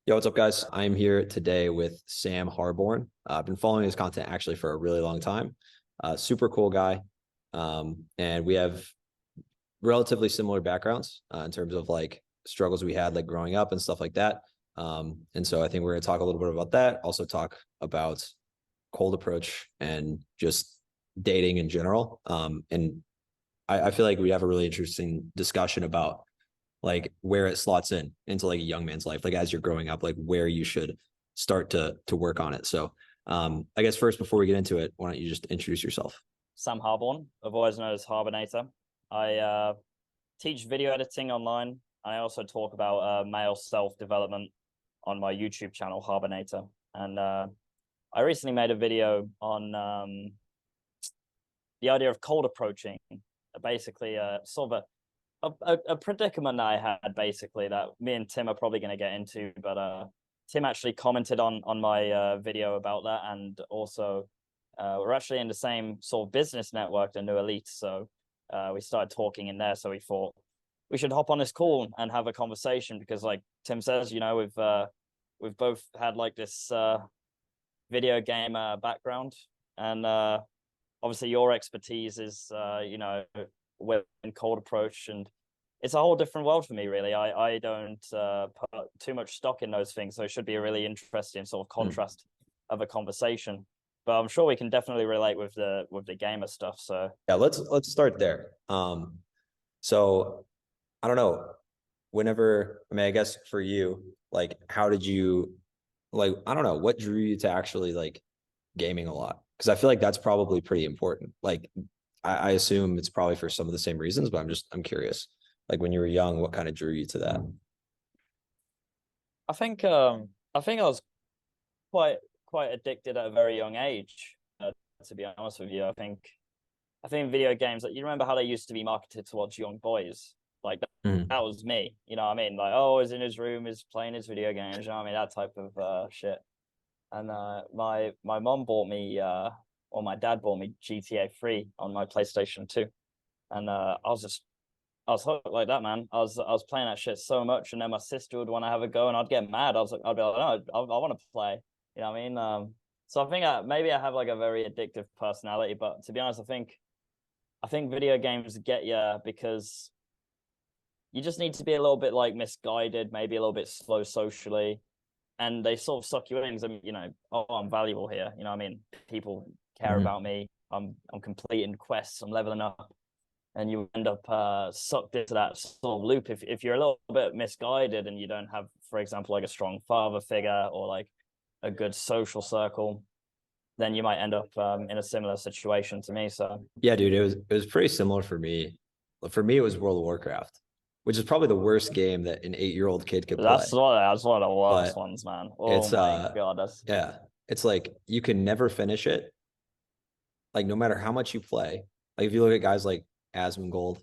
Yo, what's up, guys? I'm here today with Sam Harborn. I've been following his content actually for a really long time. Super cool guy. And we have relatively similar backgrounds in terms of like struggles we had like growing up and stuff like that. And so I think we're going to talk a little bit about that. Also talk about cold approach and just dating in general. And I feel like we have a really interesting discussion about like where it slots in into like a young man's life, like as you're growing up, like where you should start to work on it. So I guess first, before we get into it, why don't you just introduce yourself? Sam Harborn, otherwise known as Harbonator. I teach video editing online, and I also talk about male self-development on my YouTube channel, Harbonator. And I recently made a video on the idea of cold approaching, basically sort of a predicament that I had, basically, that me and Tim are probably going to get into. But Tim actually commented on my video about that, and also we're actually in the same sort of business network, the New Elite. So we started talking in there. So we thought we should hop on this call and have a conversation because, like Tim says, we've both had like this video game background, and obviously your expertise is with cold approach, and it's a whole different world for me, really. I don't put too much stock in those things, so it should be a really interesting sort of contrast of a conversation. But I'm sure we can definitely relate with the gamer stuff. So Yeah, let's start there. So I don't know, I guess for you, like how did you, like, I don't know, what drew you to actually like gaming a lot? Because I feel like that's probably pretty important. Like I assume it's probably for some of the same reasons, but I'm curious. Like when you were young, what kind of drew you to that? I think I was quite addicted at a very young age. To be honest with you, I think video games, like, you remember how they used to be marketed towards young boys? Like that was me. You know what I mean? Like, oh, he's in his room, he's playing his video games. You know what I mean? That type of shit. And my mom bought me or my dad bought me GTA 3 on my PlayStation 2. And I was hooked like that, man. I was playing that shit so much, and then my sister would want to have a go, and I'd get mad. I'd be like, no, I want to play. You know what I mean? So I think maybe I have like a very addictive personality, but to be honest, I think video games get you because you just need to be a little bit like misguided, maybe a little bit slow socially, and they sort of suck you in because oh, I'm valuable here. You know what I mean? People care Mm-hmm. about me. I'm completing quests. I'm leveling up, and you end up sucked into that sort of loop. If you're a little bit misguided and you don't have, for example, like a strong father figure or like a good social circle, then you might end up in a similar situation to me. So Yeah, dude, it was pretty similar for me. For me, it was World of Warcraft, which is probably the worst game that an 8-year-old kid could play. that's one of the worst But ones, man. Oh it's my god, that's yeah, it's like you can never finish it. Like no matter how much you play. Like if you look at guys like Asmongold,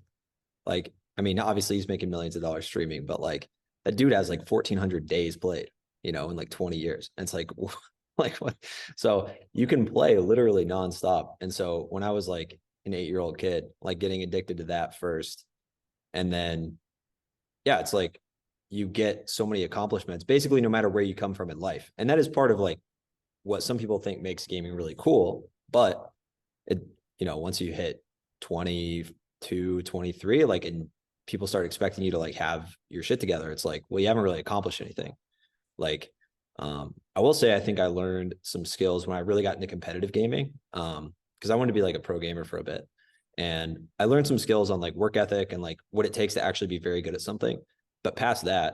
like I mean, obviously he's making millions of dollars streaming, but like that dude has like 1,400 days played, in like 20 years. And it's like like what? So you can play literally nonstop. And so when I was like an 8-year-old kid, like getting addicted to that first, and then yeah, it's like you get so many accomplishments basically no matter where you come from in life. And that is part of like what some people think makes gaming really cool. But it, once you hit 22, 23, like, and people start expecting you to like have your shit together, it's like, well, you haven't really accomplished anything. Like, I will say, I think I learned some skills when I really got into competitive gaming. Because I wanted to be like a pro gamer for a bit. And I learned some skills on like work ethic and like what it takes to actually be very good at something. But past that,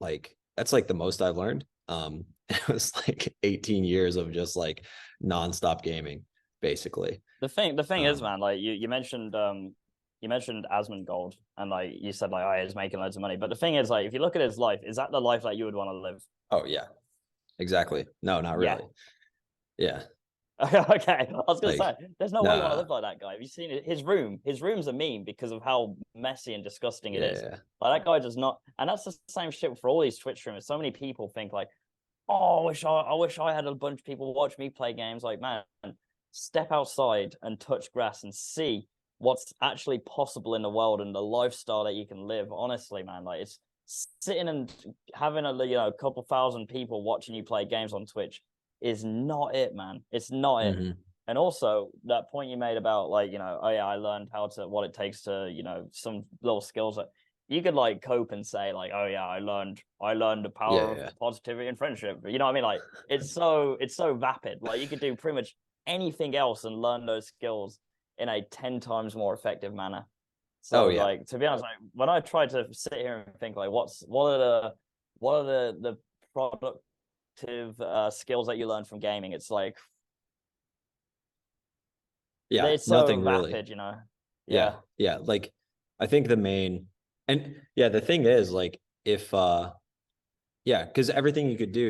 like that's like the most I've learned. It was like 18 years of just like nonstop gaming, basically. the thing is, Um, man. Like you mentioned Asmongold, and like you said, like, oh, he's making loads of money. But the thing is, like, if you look at his life, is that the life that you would want to live? oh yeah, exactly. No, not Yeah. really. Yeah. Okay, I was gonna say, Like, there's no way you want to nah. live like that guy. Have you seen it? His room? His room's a meme because of how messy and disgusting it is. Yeah. Like that guy does not, and that's the same shit for all these Twitch streamers. So many people think like, oh, I wish I had a bunch of people watch me play games. Like, man, step outside and touch grass and see what's actually possible in the world and the lifestyle that you can live. Honestly, man, like it's sitting and having a couple thousand people watching you play games on Twitch is not it, man. It's not it. Mm-hmm. And also that point you made about like, oh yeah, I learned what it takes to, some little skills that you could like cope and say like, oh yeah, I learned the power Yeah. of positivity and friendship. You know what I mean? Like it's so vapid. Like you could do pretty much anything else and learn those skills in a 10 times more effective manner. So Oh yeah. like, to be honest, like when I try to sit here and think like what are the productive skills that you learn from gaming, it's like Yeah. it's so Nothing really. vapid, Yeah. Yeah. Like I think the main, and yeah, the thing is like if yeah, because everything you could do,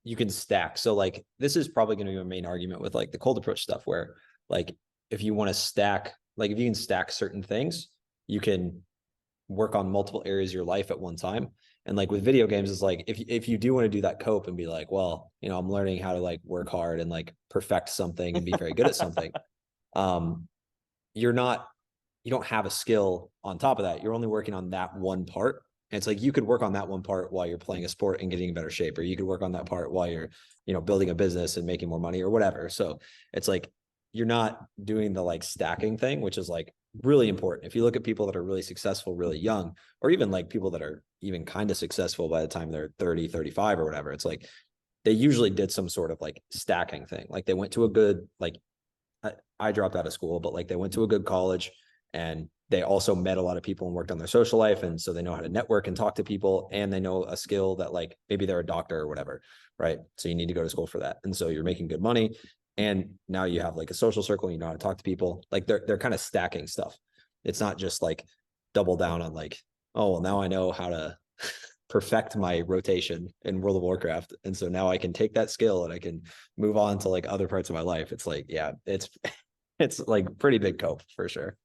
you can stack. So like this is probably going to be a main argument with like the cold approach stuff, where like if you want to stack, like if you can stack certain things, you can work on multiple areas of your life at one time. And like with video games, it's like if you do want to do that cope and be like, well, I'm learning how to like work hard and like perfect something and be very good at something. Um, you're not, you don't have a skill on top of that. You're only working on that one part. And it's like you could work on that one part while you're playing a sport and getting in better shape, or you could work on that part while you're, building a business and making more money or whatever. So it's like you're not doing the like stacking thing, which is like really important. If you look at people that are really successful, really young, or even like people that are even kind of successful by the time they're 30, 35 or whatever, it's like they usually did some sort of like stacking thing. Like they went to a good, like I dropped out of school, but like they went to a good college and they also met a lot of people and worked on their social life. And so they know how to network and talk to people, and they know a skill that like maybe they're a doctor or whatever, right? So you need to go to school for that. And so you're making good money. And now you have like a social circle, you know how to talk to people. Like they're kind of stacking stuff. It's not just like double down on like, oh, well, now I know how to perfect my rotation in World of Warcraft. And so now I can take that skill and I can move on to like other parts of my life. It's like, yeah, it's like pretty big cope for sure.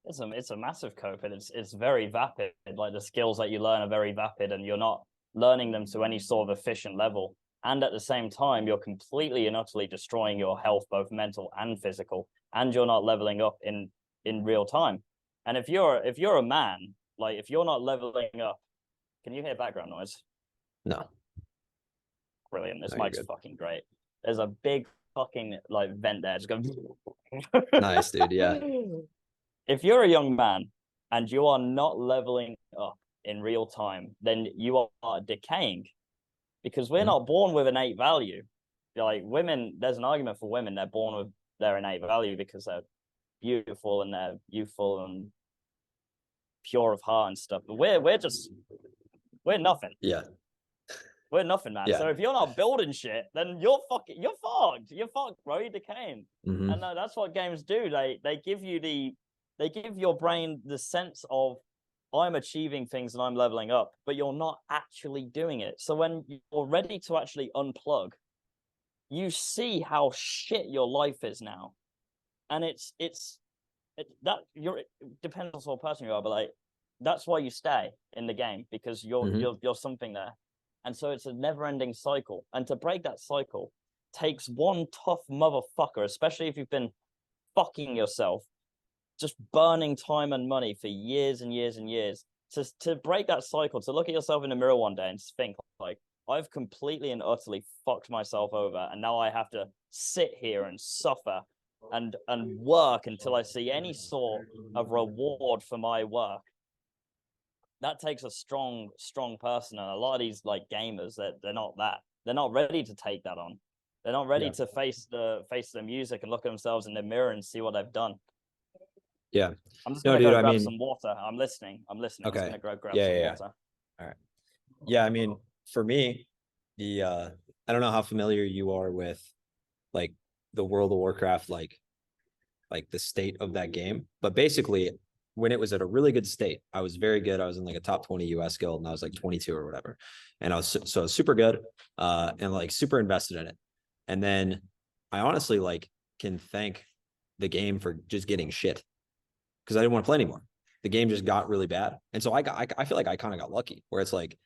It's a massive cope, and it's very vapid. Like the skills that you learn are very vapid, and you're not learning them to any sort of efficient level. And at the same time, you're completely and utterly destroying your health, both mental and physical, and you're not leveling up in real time. And if you're a man, like if you're not leveling up, can you hear background noise? No. Brilliant. This No, mic's fucking great. There's a big fucking like vent there. Just going. Nice, dude. Yeah. If you're a young man and you are not leveling up in real time, then you are decaying, because we're not born with innate value. Like women, there's an argument for women, they're born with their innate value because they're beautiful and they're youthful and pure of heart and stuff. But we're nothing. Yeah. We're nothing, man. Yeah. So if you're not building shit, then you're fucked. You're fucked, bro. You're decaying. Mm-hmm. And that's what games do. They give your brain the sense of, I'm achieving things and I'm leveling up, but you're not actually doing it. So when you're ready to actually unplug, you see how shit your life is now. And it depends on the sort of person you are, but like that's why you stay in the game, because you're something there. And so it's a never-ending cycle. And to break that cycle takes one tough motherfucker, especially if you've been fucking yourself, just burning time and money for years and years and years, to break that cycle, to look at yourself in the mirror one day and think like, I've completely and utterly fucked myself over, and now I have to sit here and suffer and work until I see any sort of reward for my work. That takes a strong person, and a lot of these like gamers, that they're not ready to take that on. They're not ready to face the music and look at themselves in the mirror and see what they've done. Yeah. I'm just gonna go grab some water. I'm listening. Okay. I'm just gonna go grab some water. All right. Yeah, I mean, for me, I don't know how familiar you are with like the World of Warcraft, like the state of that game, but basically when it was at a really good state, I was very good. I was in like a top 20 US guild and I was like 22 or whatever. And I was super good and like super invested in it. And then I honestly like can thank the game for just getting shit, because I didn't want to play anymore. The game just got really bad. And so I feel like I kind of got lucky, where it's like,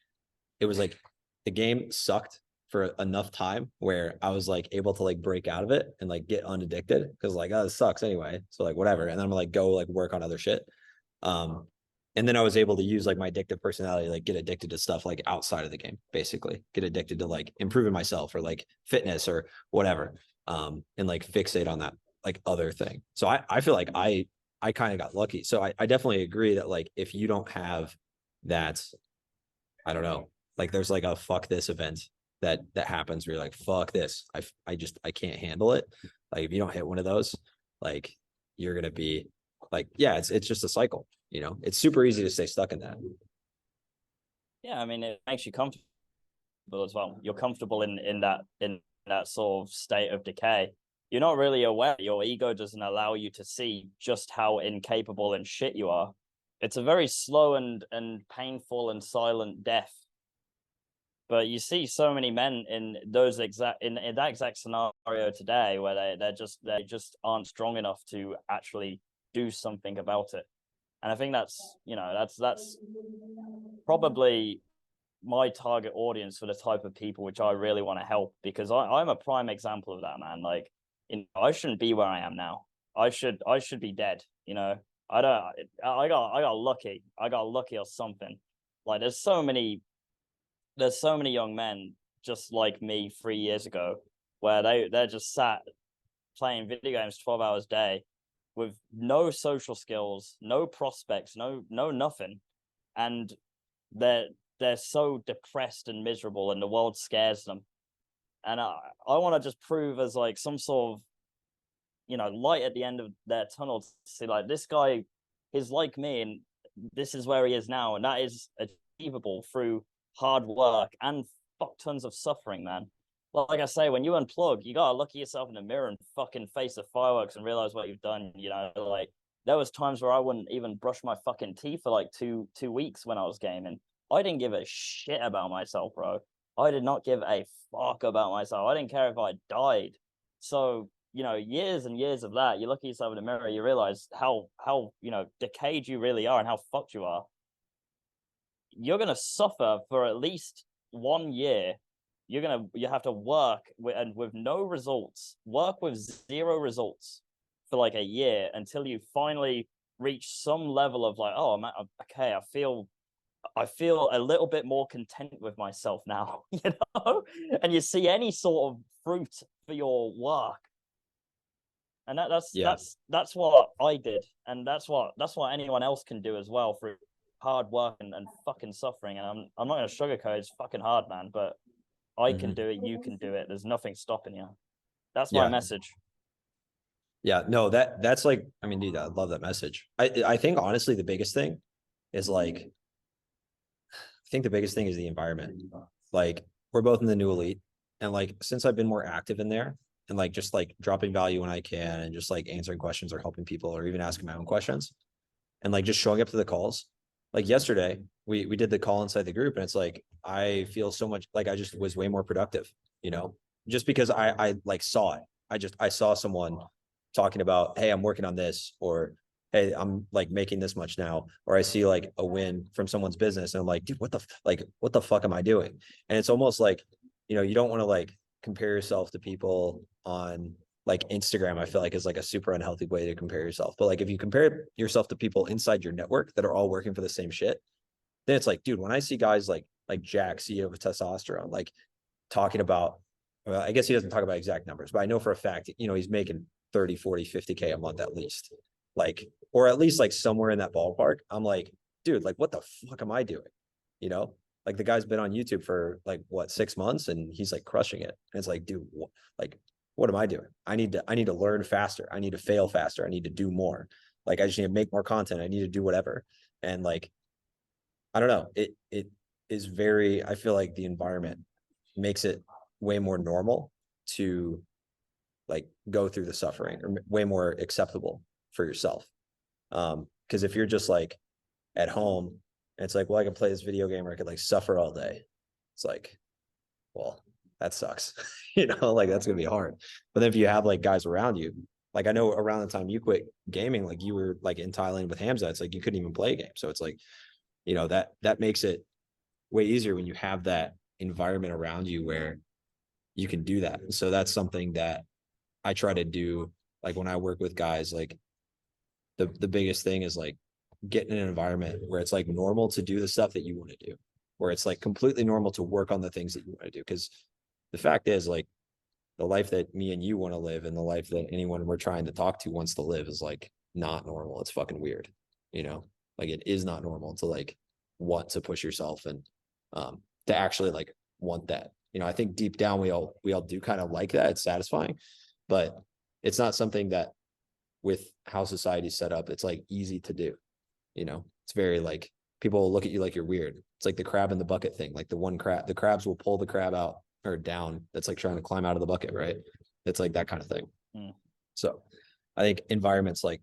it was like the game sucked for enough time where I was like able to like break out of it and like get unaddicted, because like, oh, this sucks anyway. So like whatever. And then I'm like, go like work on other shit. And then I was able to use like my addictive personality, like get addicted to stuff like outside of the game, basically get addicted to like improving myself or like fitness or whatever. And like fixate on that like other thing. So I feel like I kind of got lucky. So I definitely agree that like if you don't have that, I don't know, like there's like a fuck this event that happens where you're like, fuck this. I can't handle it. Like if you don't hit one of those, like you're gonna be like, yeah, it's just a cycle, you know. It's super easy to stay stuck in that. Yeah, I mean, it makes you comfortable as well. You're comfortable in that sort of state of decay. You're not really aware. Your ego doesn't allow you to see just how incapable and shit you are. It's a very slow and painful and silent death. But you see so many men in those exact in that exact scenario today where they just aren't strong enough to actually do something about it. And I think that's, you know, that's probably my target audience for the type of people which I really want to help, because I'm a prime example of that, man. Like, you know, I shouldn't be where I am now. I should be dead. You know, I don't. I got lucky. I got lucky or something. Like, there's so many young men just like me 3 years ago, where they're just sat playing video games 12 hours a day with no social skills, no prospects, no nothing, and they're they're so depressed and miserable, and the world scares them. And I want to just prove as like some sort of, you know, light at the end of their tunnel to see like this guy is like me, and this is where he is now, and that is achievable through hard work and fuck tons of suffering, man. Like I say, when you unplug, you gotta look at yourself in the mirror and fucking face the fireworks and realize what you've done. You know, like there was times where I wouldn't even brush my fucking teeth for like two weeks when I was gaming. I didn't give a shit about myself, bro. I did not give a fuck about myself. I didn't care if I died. So, you know, years and years of that, you look at yourself in the mirror, you realize how you know decayed you really are and how fucked you are. You're gonna suffer for at least 1 year. You have to work with no results, work with zero results for like a year until you finally reach some level of like, oh man, okay, I feel a little bit more content with myself now, you know, and you see any sort of fruit for your work. And Yeah. that's what I did, and that's what anyone else can do as well through hard work and fucking suffering. And I'm not gonna sugarcoat, it's fucking hard, man, but I can Mhm. do it, you can do it. There's nothing stopping you. That's my Yeah. message. Yeah. No, that's like, I mean, dude, I love that message. I think honestly the biggest thing is like, I think the biggest thing is the environment. Like we're both in the new elite. And like since I've been more active in there and like just like dropping value when I can and just like answering questions or helping people or even asking my own questions and like just showing up to the calls. Like yesterday, we did the call inside the group and it's like I feel so much like I just was way more productive, you know, just because I like saw it. I saw someone talking about, hey, I'm working on this, or hey, I'm like making this much now, or I see like a win from someone's business and I'm like, dude, what the fuck am I doing? And it's almost like, you know, you don't want to like compare yourself to people on like Instagram. I feel like is like a super unhealthy way to compare yourself. But like if you compare yourself to people inside your network that are all working for the same shit, then it's like, dude, when I see guys like Jack, CEO of Testosterone, like talking about, well, I guess he doesn't talk about exact numbers, but I know for a fact, you know, he's making 30, 40, 50K a month at least. Like, or at least like somewhere in that ballpark. I'm like, dude, like what the fuck am I doing? You know, like the guy's been on YouTube for like what, 6 months and he's like crushing it. And it's like, dude, like, what am I doing? I need to learn faster. I need to fail faster. I need to do more. Like I just need to make more content. I need to do whatever. And like, I don't know. It is very, I feel like the environment makes it way more normal to like go through the suffering or way more acceptable for yourself. Because if you're just like at home and it's like, well, I can play this video game or I could like suffer all day. It's like, well, that sucks. You know, like that's gonna be hard. But then if you have like guys around you, like I know around the time you quit gaming, like you were like in Thailand with Hamza, it's like you couldn't even play a game. So it's like, you know, that makes it way easier when you have that environment around you where you can do that. So that's something that I try to do. Like when I work with guys, like the biggest thing is like get in an environment where it's like normal to do the stuff that you want to do, where it's like completely normal to work on the things that you want to do. Because the fact is, like, the life that me and you want to live and the life that anyone we're trying to talk to wants to live is like not normal. It's fucking weird, you know? Like, it is not normal to like want to push yourself and to actually like want that. You know, I think deep down we all do kind of like that. It's satisfying, but it's not something that with how society's set up, it's like easy to do. You know, it's very like people will look at you like you're weird. It's like the crab in the bucket thing. Like the crabs will pull the crab out or down. That's like trying to climb out of the bucket, right? It's like that kind of thing. So I think environment's like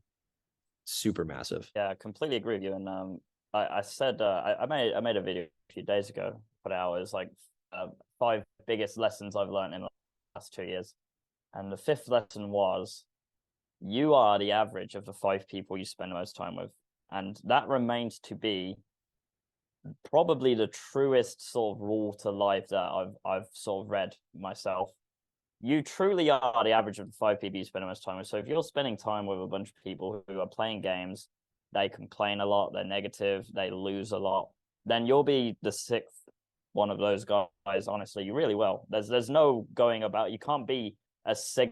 super massive. Yeah, I completely agree with you. And I said I made a video a few days ago, put out. It was like 5 biggest lessons I've learned in the last 2 years, and the 5th lesson was you are the average of the 5 people you spend the most time with, and that remains to be probably the truest sort of rule to life that I've sort of read myself. You truly are the average of the 5 people you spend the most time with. So if you're spending time with a bunch of people who are playing games, they complain a lot, they're negative, they lose a lot, then you'll be the 6th one of those guys. Honestly, you really will. There's no going about. You can't be a sig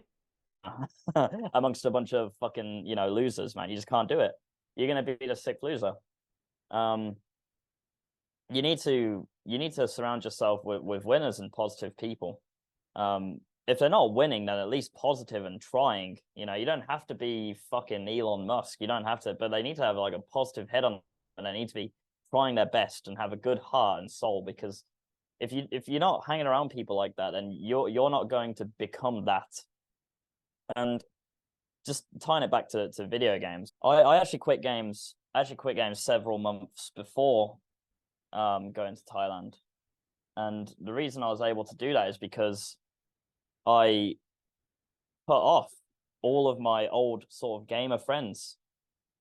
amongst a bunch of fucking losers, man. You just can't do it. You're gonna be the 6th loser. You need to surround yourself with winners and positive people. If they're not winning, then at least positive and trying. You don't have to be fucking Elon Musk. You don't have to, but they need to have like a positive head on, and they need to be trying their best and have a good heart and soul. Because if you're not hanging around people like that, then you're not going to become that. And just tying it back to video games, I actually quit games. Several months before going to Thailand, and the reason I was able to do that is because I put off all of my old sort of gamer friends,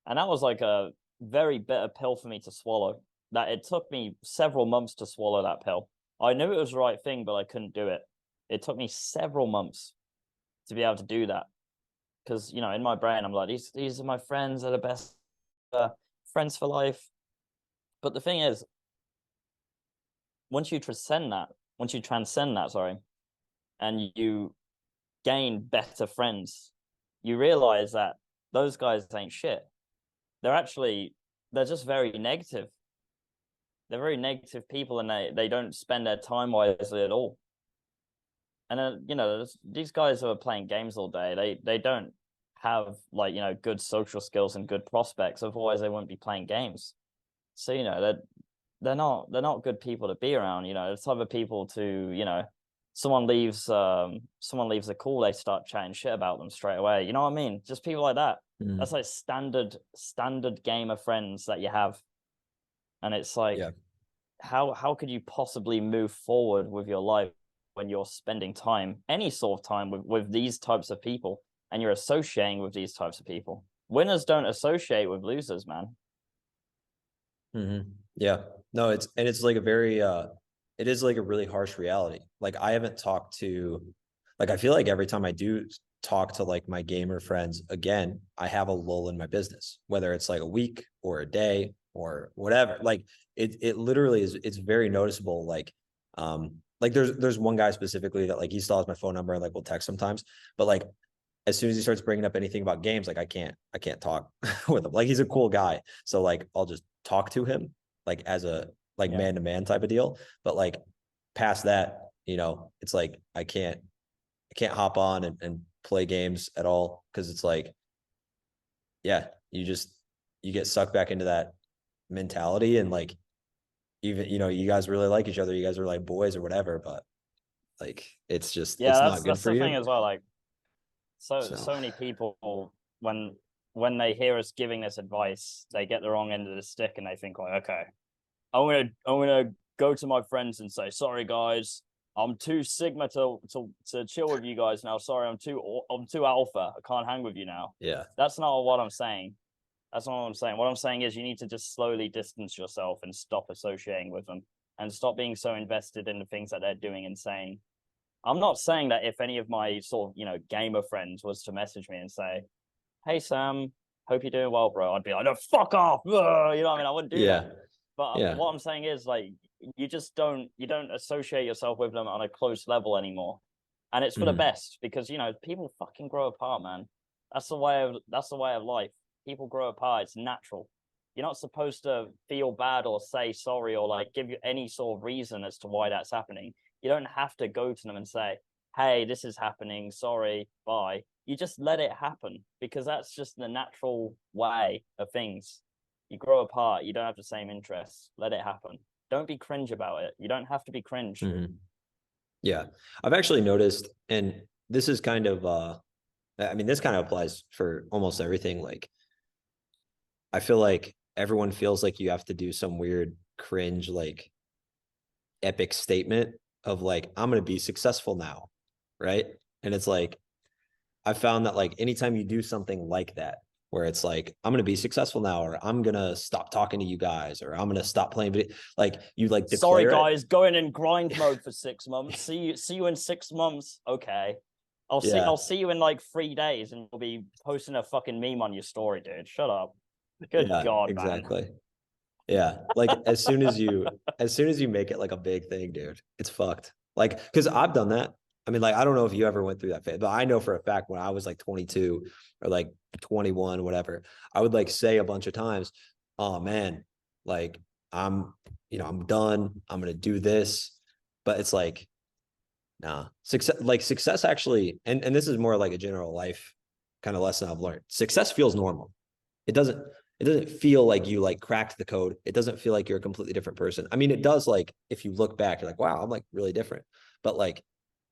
and that was like a very bitter pill for me to swallow. That it took me several months to swallow that pill. I knew it was the right thing, but I couldn't do it. It took me several months to be able to do that, because in my brain I'm like, these are my friends, they're the best friends for life. But the thing is, once you transcend that, sorry, and you gain better friends, you realize that those guys ain't shit. They're just very negative. They're very negative people, and they don't spend their time wisely at all. And then these guys who are playing games all day, they don't have like good social skills and good prospects. Otherwise, they wouldn't be playing games. So they're not good people to be around. The type of people to someone leaves a call, they start chatting shit about them straight away. You know what I mean? Just people like that. That's like standard gamer friends that you have. And it's like, Yeah. how could you possibly move forward with your life when you're spending time, any sort of time, with these types of people, and you're associating with these types of people? Winners don't associate with losers, man. Yeah. No, it's like a very it is like a really harsh reality. Like, I haven't talked to, like, I feel like every time I do talk to like my gamer friends again, I have a lull in my business, whether it's like a week or a day or whatever. Like, it literally is, it's very noticeable. Like there's one guy specifically that like he still has my phone number and like we'll text sometimes, but like as soon as he starts bringing up anything about games, like I can't talk with him. Like, he's a cool guy, so like I'll just talk to him like as a like man to man type of deal. But like past that, it's like I can't hop on and play games at all, because it's like, yeah, you get sucked back into that mentality, and like, even you guys really like each other, you guys are like boys or whatever, but like it's not good that's for the you. thing as well. Like, so many people, when they hear us giving this advice, they get the wrong end of the stick, and they think like, okay, I'm gonna go to my friends and say, sorry guys, I'm too sigma to chill with you guys now. Sorry, I'm too alpha. I can't hang with you now. Yeah. That's not what I'm saying. That's not what I'm saying. What I'm saying is you need to just slowly distance yourself and stop associating with them, and stop being so invested in the things that they're doing and saying. I'm not saying that if any of my sort of gamer friends was to message me and say, hey Sam, hope you're doing well, bro. I'd be like, no, fuck off. You know what I mean? I wouldn't do Yeah. that. But Yeah. what I'm saying is, like, you just don't associate yourself with them on a close level anymore. And it's for the best, because, you know, people fucking grow apart, man. That's the way of life. People grow apart. It's natural. You're not supposed to feel bad or say sorry or like give you any sort of reason as to why that's happening. You don't have to go to them and say, hey, this is happening, sorry, bye. You just let it happen, because that's just the natural way of things. You grow apart, you don't have the same interests. Let it happen. Don't be cringe about it. You don't have to be cringe. Yeah. I've actually noticed, and this is kind of I mean, this kind of applies for almost everything. Like, I feel like everyone feels like you have to do some weird cringe, like epic statement of like, I'm going to be successful now. Right. And it's like, I found that like anytime you do something like that, where it's like, I'm going to be successful now, or I'm going to stop talking to you guys, or I'm going to stop playing video, like you like sorry declare guys, going in grind mode for 6 months. See you in 6 months. Okay. I'll see you in like 3 days, and we'll be posting a fucking meme on your story, dude. Shut up. Good God, exactly. Man. Yeah. Like as soon as you make it like a big thing, dude, it's fucked. Like, because I've done that. I mean, like, I don't know if you ever went through that phase, but I know for a fact when I was like 22 or like 21, whatever, I would like say a bunch of times, oh man, like I'm done. I'm going to do this. But it's like, nah, success actually, and this is more like a general life kind of lesson I've learned. Success feels normal. It doesn't feel like you like cracked the code. It doesn't feel like you're a completely different person. I mean, it does, like if you look back, you're like, wow, I'm like really different. But like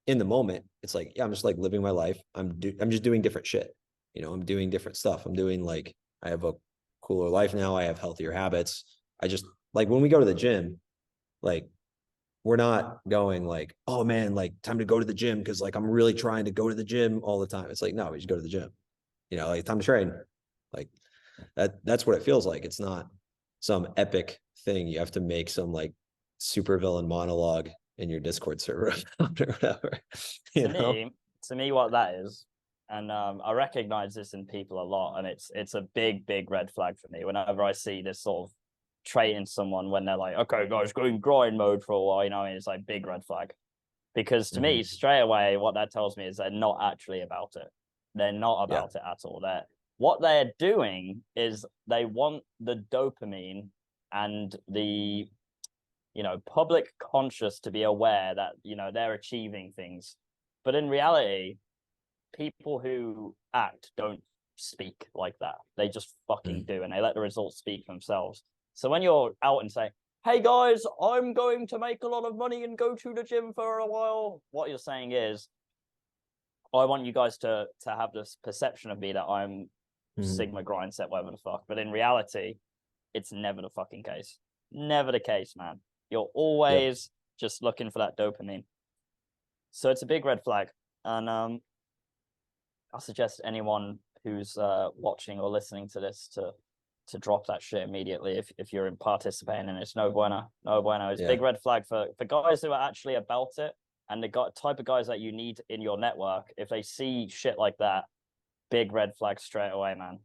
in the moment, it's like, yeah, I'm just like living my life. I'm just doing different shit. You know, I'm doing different stuff. I'm doing like, I have a cooler life now. I have healthier habits. I just like when we go to the gym, like we're not going like, oh man, like time to go to the gym because like I'm really trying to go to the gym all the time. It's like, no, we just go to the gym. You know, like time to train. Like that's what it feels like. It's not some epic thing. You have to make some like super villain monologue in your Discord server or whatever. To me, what that is, and I recognize this in people a lot, and it's a big red flag for me whenever I see this sort of trait in someone when they're like, okay, guys, go in grind mode for a while, you know, and it's like big red flag. Because to me, straight away, what that tells me is they're not actually about it. They're not about it at all. What they're doing is they want the dopamine and the, you know, public conscious to be aware that, you know, they're achieving things. But in reality, people who act don't speak like that. They just fucking do, and they let the results speak for themselves. So when you're out and say, hey guys, I'm going to make a lot of money and go to the gym for a while, what you're saying is, I want you guys to have this perception of me that I'm Sigma grind set, whatever the fuck. But in reality, it's never the fucking case. Never the case, man. You're always just looking for that dopamine. So it's a big red flag. And I suggest anyone who's watching or listening to this to drop that shit immediately if you're participating in it. It's no bueno. It's a big red flag for guys who are actually about it, and the type of guys that you need in your network. If they see shit like that, big red flag straight away, man.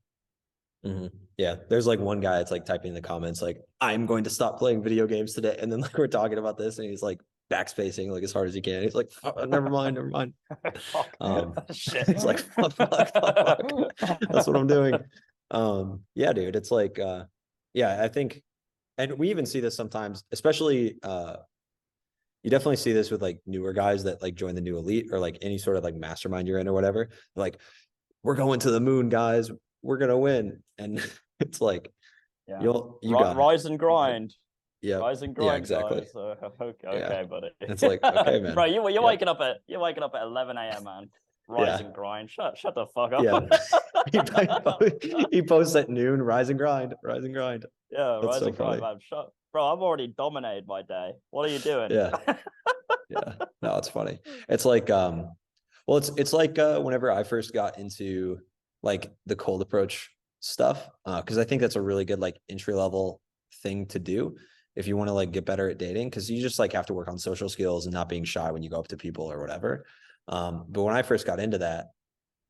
Yeah, there's like one guy that's like typing in the comments like, I'm going to stop playing video games today, and then like we're talking about this and he's like backspacing like as hard as he can. He's like, oh, never mind. Shit. It's like fuck. That's what I'm doing. Yeah, dude, it's like yeah, I think, and we even see this sometimes, especially you definitely see this with like newer guys that like join the new elite or like any sort of like mastermind you're in or whatever. Like, we're going to the moon, guys, we're gonna win. And it's like, you got rise and grind. Yeah, rise and grind, exactly. Guys. Okay, buddy. It's like, okay, man. Bro, you're waking up at 11 a.m, man. Rise and grind. Shut the fuck up. He posts at noon, rise and grind. Yeah, rise and grind, man. Bro, I've already dominated my day. What are you doing? Yeah. No, it's funny. It's like well, it's like whenever I first got into like the cold approach stuff, because I think that's a really good like entry level thing to do if you want to like get better at dating, because you just like have to work on social skills and not being shy when you go up to people or whatever. But when I first got into that,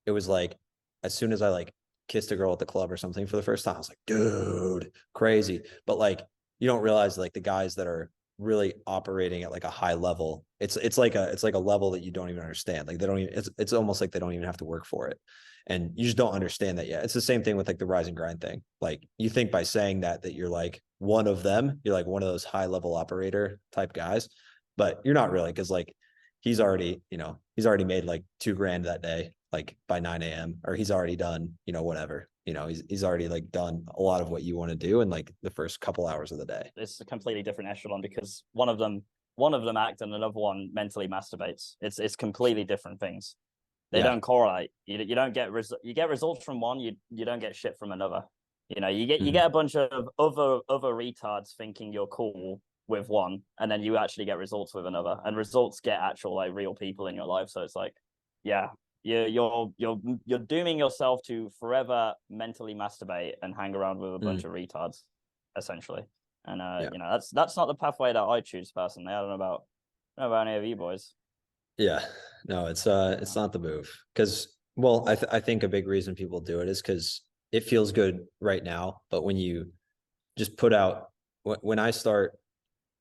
it was like, as soon as I like kissed a girl at the club or something for the first time. I was like, dude, crazy. But like, you don't realize like the guys that are really operating at like a high level, it's like a level that you don't even understand. Like they don't even, it's almost like they don't even have to work for it. And you just don't understand that yet. It's the same thing with like the rise and grind thing. Like you think by saying that you're like one of them, you're like one of those high level operator type guys, but you're not really, because like he's already made like $2,000 that day, like by 9 a.m. or he's already done, whatever, he's already like done a lot of what you want to do in like the first couple hours of the day. It's a completely different echelon because one of them acts and another one mentally masturbates. It's completely different things. They don't correlate. You don't get you get results from one, you don't get shit from another. You get a bunch of other retards thinking you're cool with one, and then you actually get results with another, and results get actual like real people in your life. So it's like, yeah, you're dooming yourself to forever mentally masturbate and hang around with a bunch of retards, essentially. And that's not the pathway that I choose personally. I don't know about any of you boys. Yeah, no, it's not the move, because well, I think a big reason people do it is because it feels good right now, but when you just put out, when I start,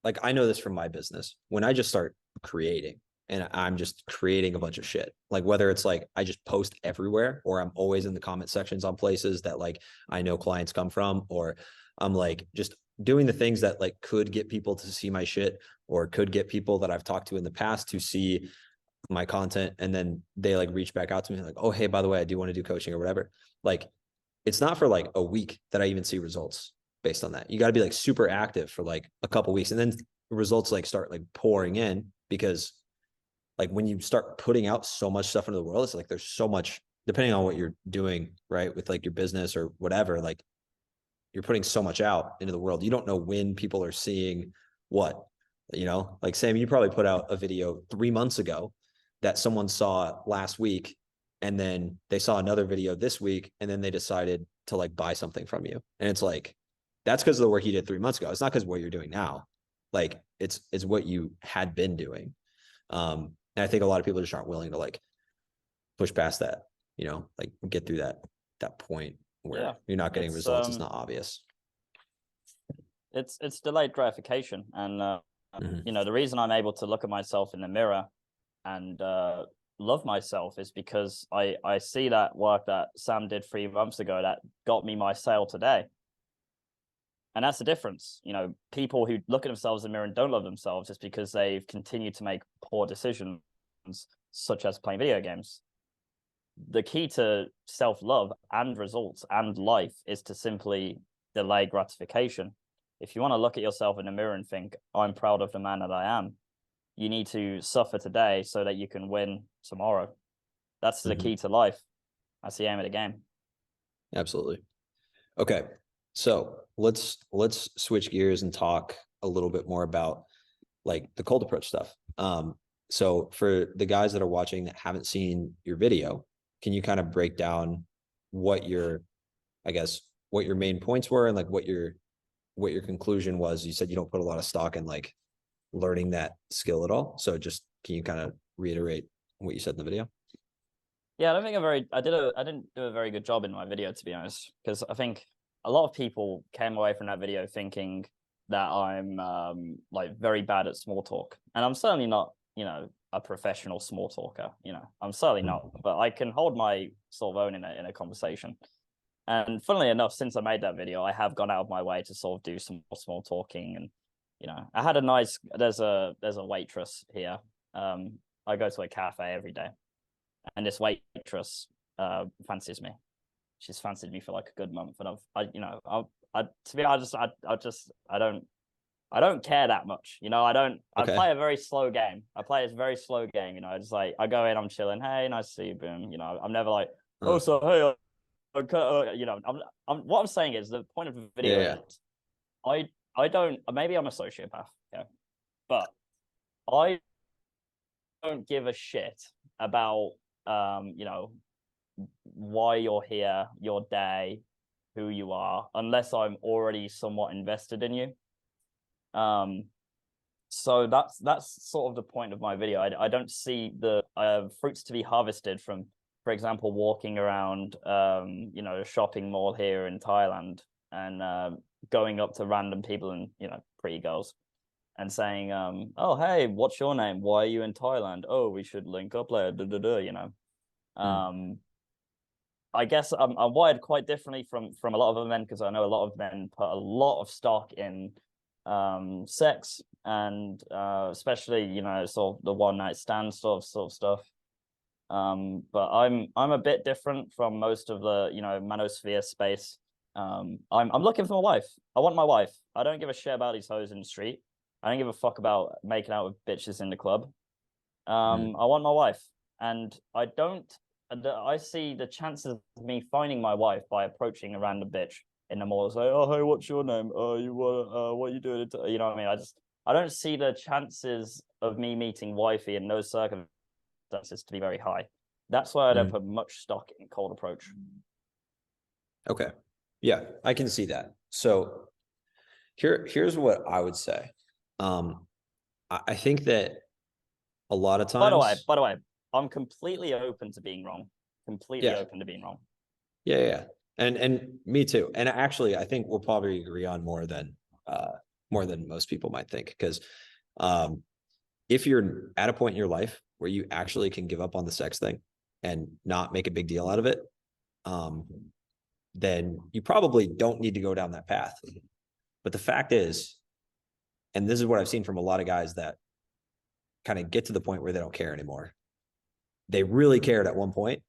like I know this from my business, when I just start creating and I'm just creating a bunch of shit, like whether it's like I just post everywhere or I'm always in the comment sections on places that like I know clients come from, or I'm like just doing the things that like could get people to see my shit or could get people that I've talked to in the past to see my content, and then they like reach back out to me like, oh hey, by the way, I do want to do coaching or whatever. Like it's not for like a week that I even see results based on that. You got to be like super active for like a couple weeks, and then results like start like pouring in, because like when you start putting out so much stuff into the world, it's like there's so much, depending on what you're doing, right, with like your business or whatever, like you're putting so much out into the world. You don't know when people are seeing what, like Sam, you probably put out a video 3 months ago that someone saw last week, and then they saw another video this week, and then they decided to like buy something from you. And it's like, that's because of the work you did 3 months ago. It's not because of what you're doing now. Like it's what you had been doing. And I think a lot of people just aren't willing to like push past that, like get through that point where you're not getting results. It's not obvious. It's delayed gratification. And the reason I'm able to look at myself in the mirror and love myself is because I see that work that Sam did 3 months ago that got me my sale today. And that's the difference. People who look at themselves in the mirror and don't love themselves is because they've continued to make poor decisions, such as playing video games. The key to self-love and results and life is to simply delay gratification. If you want to look at yourself in the mirror and think, I'm proud of the man that I am, you need to suffer today so that you can win tomorrow. That's the key to life. That's the aim of the game. Absolutely. Okay. So let's switch gears and talk a little bit more about like the cold approach stuff. So for the guys that are watching that haven't seen your video, can you kind of break down what your main points were and like what your conclusion was? You said you don't put a lot of stock in like learning that skill at all. So just can you kind of reiterate what you said in the video? Yeah, I don't think I didn't do a very good job in my video, to be honest, because I think a lot of people came away from that video thinking that I'm like very bad at small talk, and I'm certainly not, a professional small talker. I'm certainly not, but I can hold my sort of own in a conversation. And funnily enough, since I made that video, I have gone out of my way to sort of do some more small talking. And I had there's a waitress here. I go to a cafe every day, and this waitress fancies me. She's fancied me for like a good month, and to be honest, I don't care that much. I play a very slow game. I play a very slow game. I just like, I go in, I'm chilling. Hey, nice to see you, boom. I'm never like, oh, so hey, what I'm saying is the point of the video is I don't, maybe I'm a sociopath, but I don't give a shit about why you're here, your day, who you are, unless I'm already somewhat invested in you. So that's sort of the point of my video. I don't see the fruits to be harvested from for example, walking around, you know, a shopping mall here in Thailand and going up to random people and, you know, pretty girls and saying, oh, hey, what's your name? Why are you in Thailand? Oh, we should link up later, you know. I guess I'm wired quite differently from a lot of other men, because I know a lot of men put a lot of stock in sex and especially, you know, sort of the one night stand sort of stuff. But I'm a bit different from most of the, you know, manosphere space. I'm looking for a wife. I want my wife. I don't give a shit about these hoes in the street. I don't give a fuck about making out with bitches in the club. I want my wife, and I see the chances of me finding my wife by approaching a random bitch in the mall. Say, oh, hey, what's your name? You want, what are you doing? You know what I mean? I don't see the chances of me meeting wifey in those circumstances to be very high. That's why I don't put much stock in cold approach. Okay. Yeah, I can see that. So here's what I would say. I think that a lot of times. By the way, I'm completely open to being wrong. Completely open to being wrong. Yeah. And me too. And actually, I think we'll probably agree on more than most people might think. Because if you're at a point in your life where you actually can give up on the sex thing and not make a big deal out of it, then you probably don't need to go down that path. But the fact is, and this is what I've seen from a lot of guys that kind of get to the point where they don't care anymore. They really cared at one point,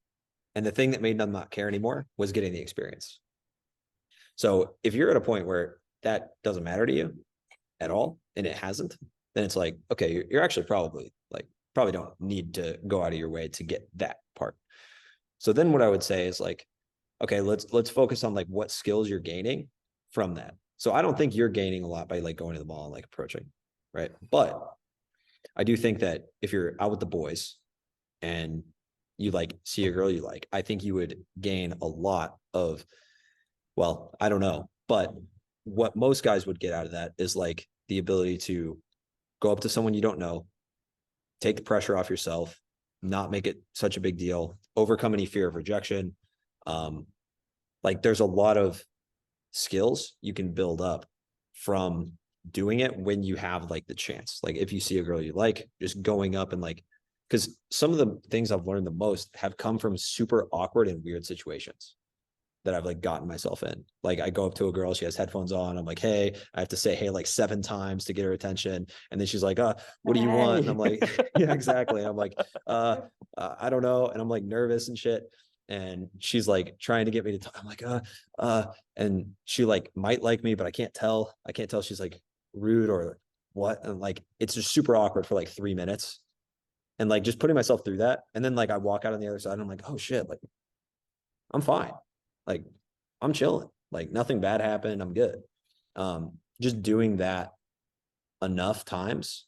and the thing that made them not care anymore was getting the experience. So if you're at a point where that doesn't matter to you at all, and it hasn't, then it's like, okay, you're actually probably don't need to go out of your way to get that part. So then what I would say is like, okay, let's focus on like what skills you're gaining from that. So I don't think you're gaining a lot by like going to the mall and like approaching, right? But I do think that if you're out with the boys and you like see a girl you like, I think you would gain a lot of, well, I don't know, but what most guys would get out of that is like the ability to go up to someone you don't know, take the pressure off yourself, not make it such a big deal, overcome any fear of rejection. Like there's a lot of skills you can build up from doing it when you have like the chance. Like if you see a girl you like, just going up and like, because some of the things I've learned the most have come from super awkward and weird situations that I've like gotten myself in. Like I go up to a girl, she has headphones on. I'm like, hey, I have to say, hey, like 7 times to get her attention. And then she's like, what do you want? And I'm like, yeah, exactly. And I'm like, I don't know. And I'm like nervous and shit. And she's like trying to get me to talk. I'm like, and she like might like me, but I can't tell. She's like rude or what. And like, it's just super awkward for like 3 minutes. And like just putting myself through that. And then like I walk out on the other side and I'm like, oh shit, like I'm fine. Like I'm chilling. Like nothing bad happened. I'm good. Just doing that enough times,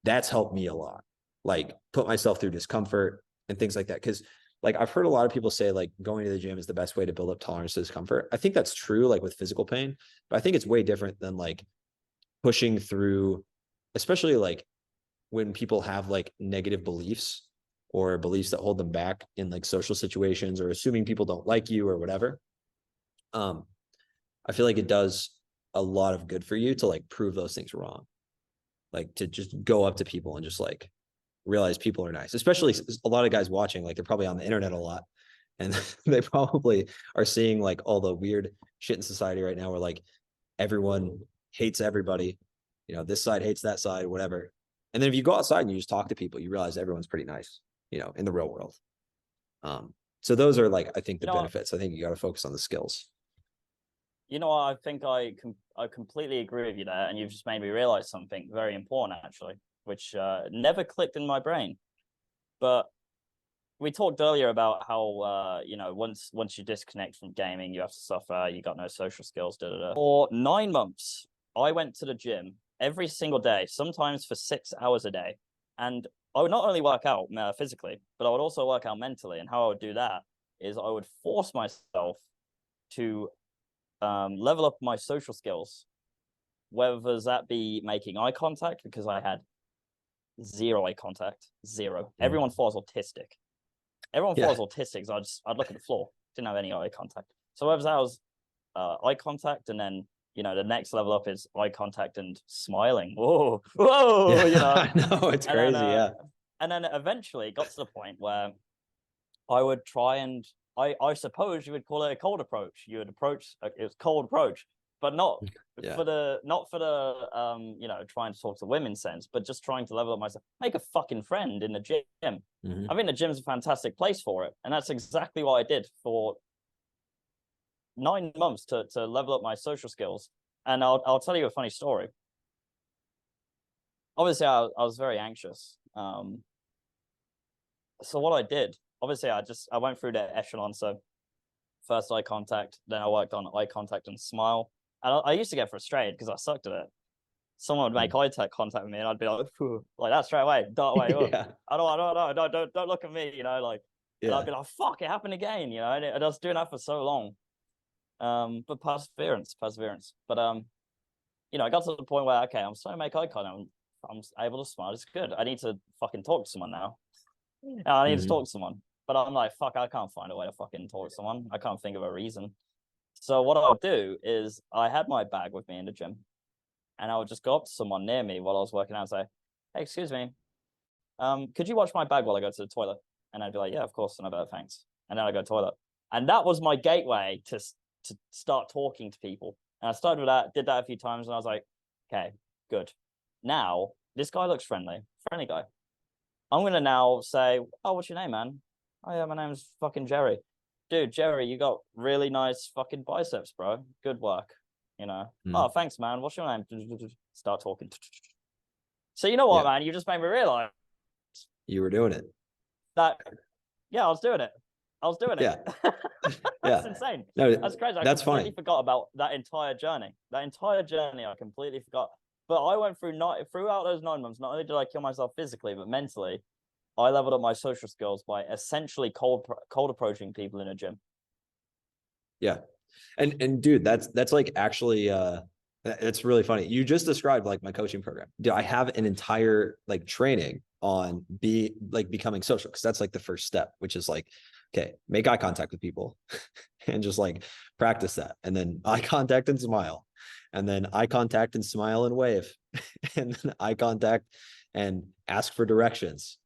that's helped me a lot. Like put myself through discomfort and things like that. Cause like I've heard a lot of people say like going to the gym is the best way to build up tolerance to discomfort. I think that's true, like with physical pain, but I think it's way different than like pushing through, especially like when people have like negative beliefs or beliefs that hold them back in like social situations or assuming people don't like you or whatever. I feel like it does a lot of good for you to like prove those things wrong. Like to just go up to people and just like realize people are nice, especially a lot of guys watching, like they're probably on the internet a lot and they probably are seeing like all the weird shit in society right now where like everyone hates everybody, you know, this side hates that side, whatever. And then if you go outside and you just talk to people, you realize everyone's pretty nice, you know, in the real world. So those are like, I think the benefits. I think you got to focus on the skills. You know what? I think I completely agree with you there, and you've just made me realize something very important actually, which never clicked in my brain. But we talked earlier about how you know, once you disconnect from gaming, you have to suffer. You got no social skills. For 9 months, I went to the gym every single day, sometimes for 6 hours a day, and I would not only work out physically, but I would also work out mentally. And how I would do that is I would force myself to level up my social skills, whether that be making eye contact, because I had zero eye contact, zero. Everyone thought I was autistic. Everyone Yeah. thought I was autistic, so I'd look at the floor, didn't have any eye contact. So whether that was eye contact, and then the next level up is eye contact and smiling. Whoa, whoa, Yeah, I know, it's and then crazy. Yeah. and then eventually it got to the point where I would try and I suppose you would call it a cold approach. You would approach it was cold approach, but not Yeah. for the trying to talk to women sense, but just trying to level up myself, make a fucking friend in the gym. Mhm. I think the gym's a fantastic place for it, and that's exactly what I did for 9 months to level up my social skills. And I'll tell you a funny story. Obviously, I was very anxious. So what I did, obviously, I went through the echelon. So first eye contact, then I worked on eye contact and smile. And I used to get frustrated because I sucked at it. Someone would make eye contact with me, and I'd be like, like that straight away, dart away. Yeah. I don't look at me, like. And I'd be like, fuck, it happened again, and I was doing that for so long. But perseverance. But I got to the point where, okay, I'm starting to make eye contact. I'm able to smile. It's good. I need to fucking talk to someone now. I need to Mhm. talk to someone. But I'm like, fuck, I can't find a way to fucking talk to someone. I can't think of a reason. So what I'll do is I had my bag with me in the gym, and I would just go up to someone near me while I was working out and say, hey, excuse me, could you watch my bag while I go to the toilet? And I'd be like, yeah, of course. And I'd be like, thanks. And then I go to the toilet. And that was my gateway to start talking to people. And I started with that, did that a few times, and I was like, okay, good. Now, this guy looks friendly guy. I'm going to now say, oh, what's your name, man? Oh, yeah, my name's fucking Jerry. Dude, Jerry, you got really nice fucking biceps, bro. Good work. Oh, thanks, man. What's your name? Start talking. So you know what, Yeah. man? You just made me realize You were doing it. that, yeah, I was doing it. Yeah. That's Yeah. insane. No, That's crazy. I that's completely fine. forgot about that entire journey. I completely forgot. But I went throughout those 9 months. Not only did I kill myself physically, but mentally, I leveled up my social skills by essentially cold approaching people in a gym. Yeah. And dude, that's like actually it's really funny. You just described like my coaching program. Dude, I have an entire like training on becoming social, because that's like the first step, which is like, okay, make eye contact with people and just like practice that. And then eye contact and smile. And then eye contact and smile and wave. And then eye contact and ask for directions,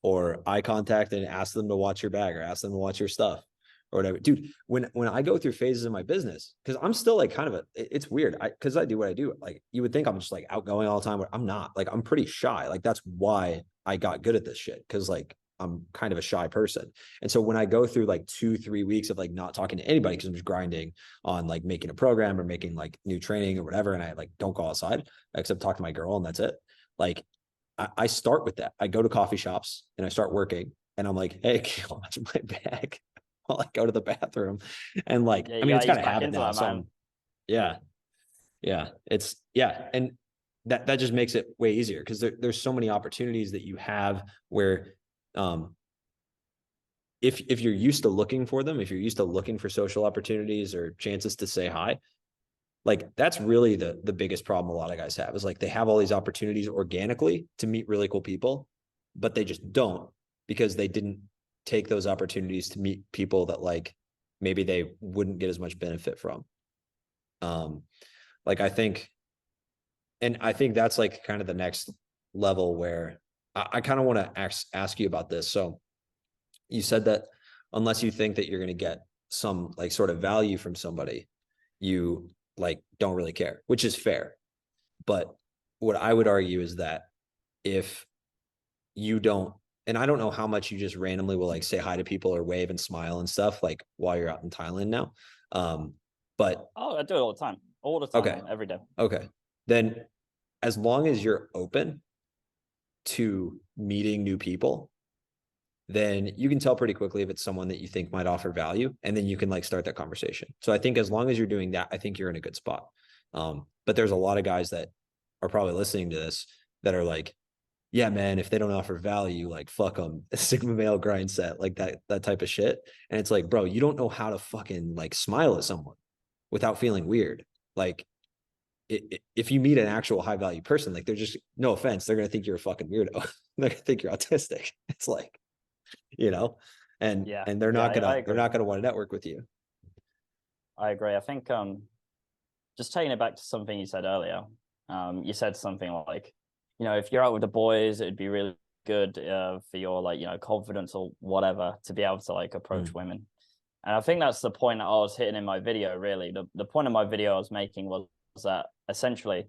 or eye contact and ask them to watch your bag or ask them to watch your stuff or whatever. Dude, when I go through phases in my business, because I'm still like kind of it's weird. Because I do what I do. Like, you would think I'm just like outgoing all the time, but I'm not. Like, I'm pretty shy. Like, that's why I got good at this shit. Because like I'm kind of a shy person. And so when I go through like 2-3 weeks of like not talking to anybody, because I'm just grinding on like making a program or making like new training or whatever, and I like don't go outside except talk to my girl, and that's it. Like, I start with that. I go to coffee shops and I start working, and I'm like, hey, can you watch my bag while I go to the bathroom? And like, Yeah, I you mean, it's gotta kind ease of back habit into now. that, So man. yeah, yeah. And that just makes it way easier, because there's so many opportunities that you have where, if you're used to looking for them, if you're used to looking for social opportunities or chances to say hi, like that's really the biggest problem a lot of guys have, is like they have all these opportunities organically to meet really cool people, but they just don't, because they didn't take those opportunities to meet people that like maybe they wouldn't get as much benefit from. Like I think that's like kind of the next level where I kind of want to ask you about this. So you said that unless you think that you're going to get some like sort of value from somebody, you like don't really care, which is fair. But what I would argue is that if you don't, and I don't know how much you just randomly will like say hi to people or wave and smile and stuff like while you're out in Thailand now. But Oh, I do it all the time, okay, man, every day. okay. Then as long as you're open to meeting new people, then you can tell pretty quickly if it's someone that you think might offer value, and then you can like start that conversation. So I think as long as you're doing that, I think you're in a good spot. But there's a lot of guys that are probably listening to this that are like, yeah, man, if they don't offer value, like fuck them, Sigma male grind set, like that type of shit. And it's like, bro, you don't know how to fucking like smile at someone without feeling weird. Like, if you meet an actual high value person, like they're just, no offense, they're gonna think you're a fucking weirdo. They're gonna think you're autistic. It's like, you know, and Yeah, they're yeah, not I they're agree. not gonna want to network with you. I agree. I think just taking it back to something you said earlier, you said something like, if you're out with the boys, it'd be really good for your like, confidence or whatever to be able to like approach Mm. women. And I think that's the point that I was hitting in my video, really. The point of my video I was making was that essentially